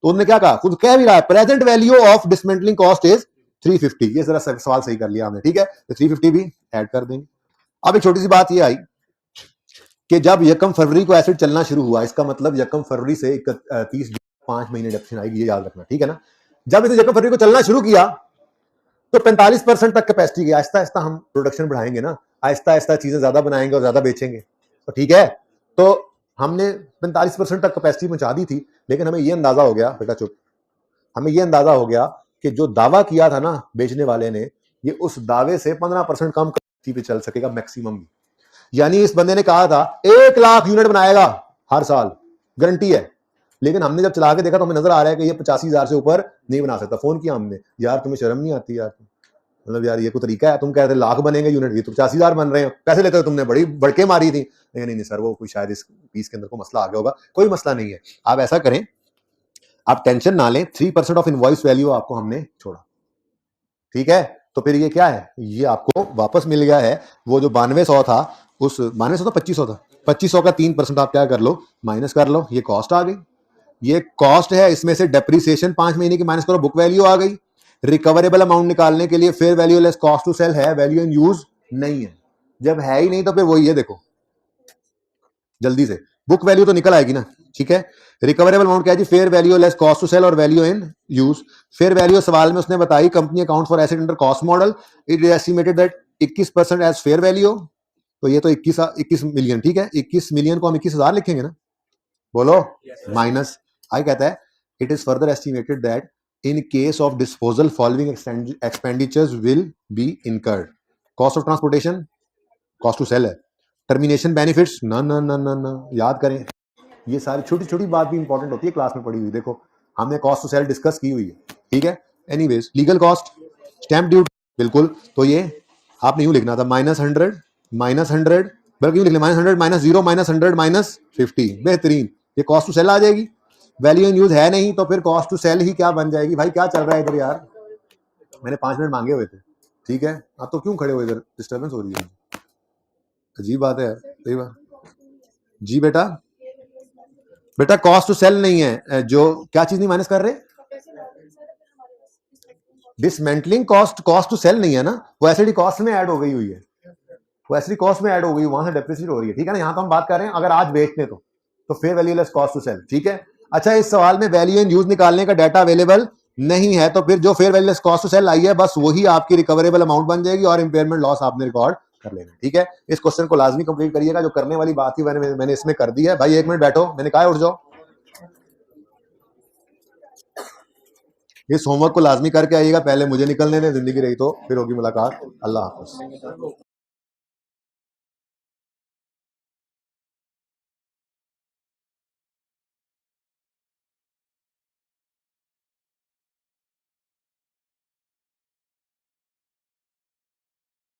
तो उन्होंने क्या कहा, खुद कह भी रहा है present value of dismantling cost is 350। ये जरा सवाल सही कर लिया हमने, ठीक है, तो 350 भी ऐड कर देंगे। अब एक छोटी सी बात ये आई कि जब 1 फरवरी को एसिड चलना शुरू हुआ, इसका मतलब 1 फरवरी से 30 5 महीने डेप्रेशन आएगी, ये याद रखना, ठीक है ना। जब इसे 1 फरवरी को चलना शुरू किया तो 45% तक कैपेसिटी की, आहिस्ता आहिस्ता हम प्रोडक्शन बढ़ाएंगे ना, आहिस्ता आहिस्ता चीजें ज्यादा बनाएंगे और ज्यादा बेचेंगे, तो ठीक है। तो हमने 45% तक कैपेसिटी पहुंचा दी थी, लेकिन हमें यह अंदाजा हो गया, बेटा चुप, हमें यह अंदाजा हो गया कि जो दावा किया था ना बेचने वाले ने, ये उस दावे से 15% कम कैपेसिटी पे चल सकेगा मैक्सिमम। यानी इस बंदे ने कहा था 1 लाख यूनिट बनाएगा हर साल, गारंटी है, लेकिन हमने जब चला के देखा तो हमें नजर आ रहा है कि ये 85,000 से ऊपर नहीं बना सकता। फोन किया हमने, यार तुम्हें शर्म नहीं आती यार, मतलब यार ये कोई तरीका है, तुम कहते लाख बनेंगे यूनिट, ये तो 85,000 बन रहे हैं, पैसे लेते हो तुमने, बड़ी बड़के मारी थी। नहीं नहीं सर, वो कोई शायद इस पीस के अंदर को मसला आ गया होगा, कोई मसला नहीं है। आप ऐसा करें, आप टेंशन ना लें, 3% ऑफ इनवॉइस वैल्यू आपको हमने छोड़ा, ठीक है। तो फिर ये क्या है, ये आपको वापस मिल गया है, वो जो 9200 था, उस 9200 था 2500 था, 2500 का 3% आप क्या कर लो, माइनस कर लो, ये कॉस्ट आ गई, ये कॉस्ट है, इसमें से डेप्रीसिएशन 5 महीने की माइनस करो, बुक वैल्यू आ गई। रिकवरेबल अमाउंट निकालने के लिए fair value less cost to sell है, वैल्यू इन यूज नहीं है। जब है ही नहीं तो फिर वही है, देखो जल्दी से बुक वैल्यू तो निकल आएगी ना, ठीक है। रिकवरेबल अमाउंट क्या है जी, fair value less cost to sell और value in use. Fair value सवाल में उसने बताई, company account for asset under cost model, it is estimated that 21% as fair value, तो ये तो 21 मिलियन, ठीक है। 21 मिलियन को हम 21,000 लिखेंगे ना, बोलो, माइनस आई कहता है it is further estimated that in case of disposal following expenditures will be incurred. Cost of transportation cost to sell है, टर्मिनेशन बेनिफिट्स ना ना ना ना ना, याद करें, ये सारी छोटी छोटी बात भी इंपॉर्टेंट होती है क्लास में पढ़ी हुई, देखो हमने कॉस्ट टू सेल डिस्कस की हुई है, ठीक है। Anyways, legal cost, stamp duty, बिल्कुल, तो ये आपने यूं लिखना था -100 बल्कि यूं लिख लें -100 -0 -100 -50, बेहतरीन, ये कॉस्ट टू सेल आ जाएगी। वैल्यू इन यूज है नहीं तो फिर कॉस्ट टू सेल ही क्या बन जाएगी। भाई क्या चल रहा है इधर यार, मैंने 5 मिनट मांगे हुए थे, ठीक है, आप तो क्यों खड़े हो इधर, डिस्टर्बेंस हो रही है, अजीब बात है, सही बात जी। बेटा बेटा कॉस्ट टू सेल नहीं है, जो क्या चीज नहीं माइनस कर रहे, dismantling cost, cost to sell नहीं है ना, वो एसडी कॉस्ट में ऐड हो गई हुई है, वो एसडी कॉस्ट में ऐड हो गई, वहां से डेप्रिसिएट हो रही है, ठीक है ना। यहां तो हम बात कर रहे हैं अगर आज बेचते तो fair value less cost to sell, ठीक है। अच्छा, इस सवाल में वैल्यू इन यूज निकालने का डाटा अवेलेबल नहीं है, तो फिर जो fair value less cost to sell आई है बस वही आपकी रिकवरेबल अमाउंट बन जाएगी और इंपेयरमेंट लॉस आपने रिकॉर्ड कर लेना, ठीक है। इस क्वेश्चन को लाजमी कंप्लीट करिएगा, जो करने वाली बात थी मैंने इसमें कर दी है। भाई 1 मिनट बैठो, मैंने कहा उठ जाओ, इस होमवर्क को लाजमी करके आइएगा, पहले मुझे निकलने दें, जिंदगी रही तो फिर होगी मुलाकात। अल्लाह हाफ़िज़।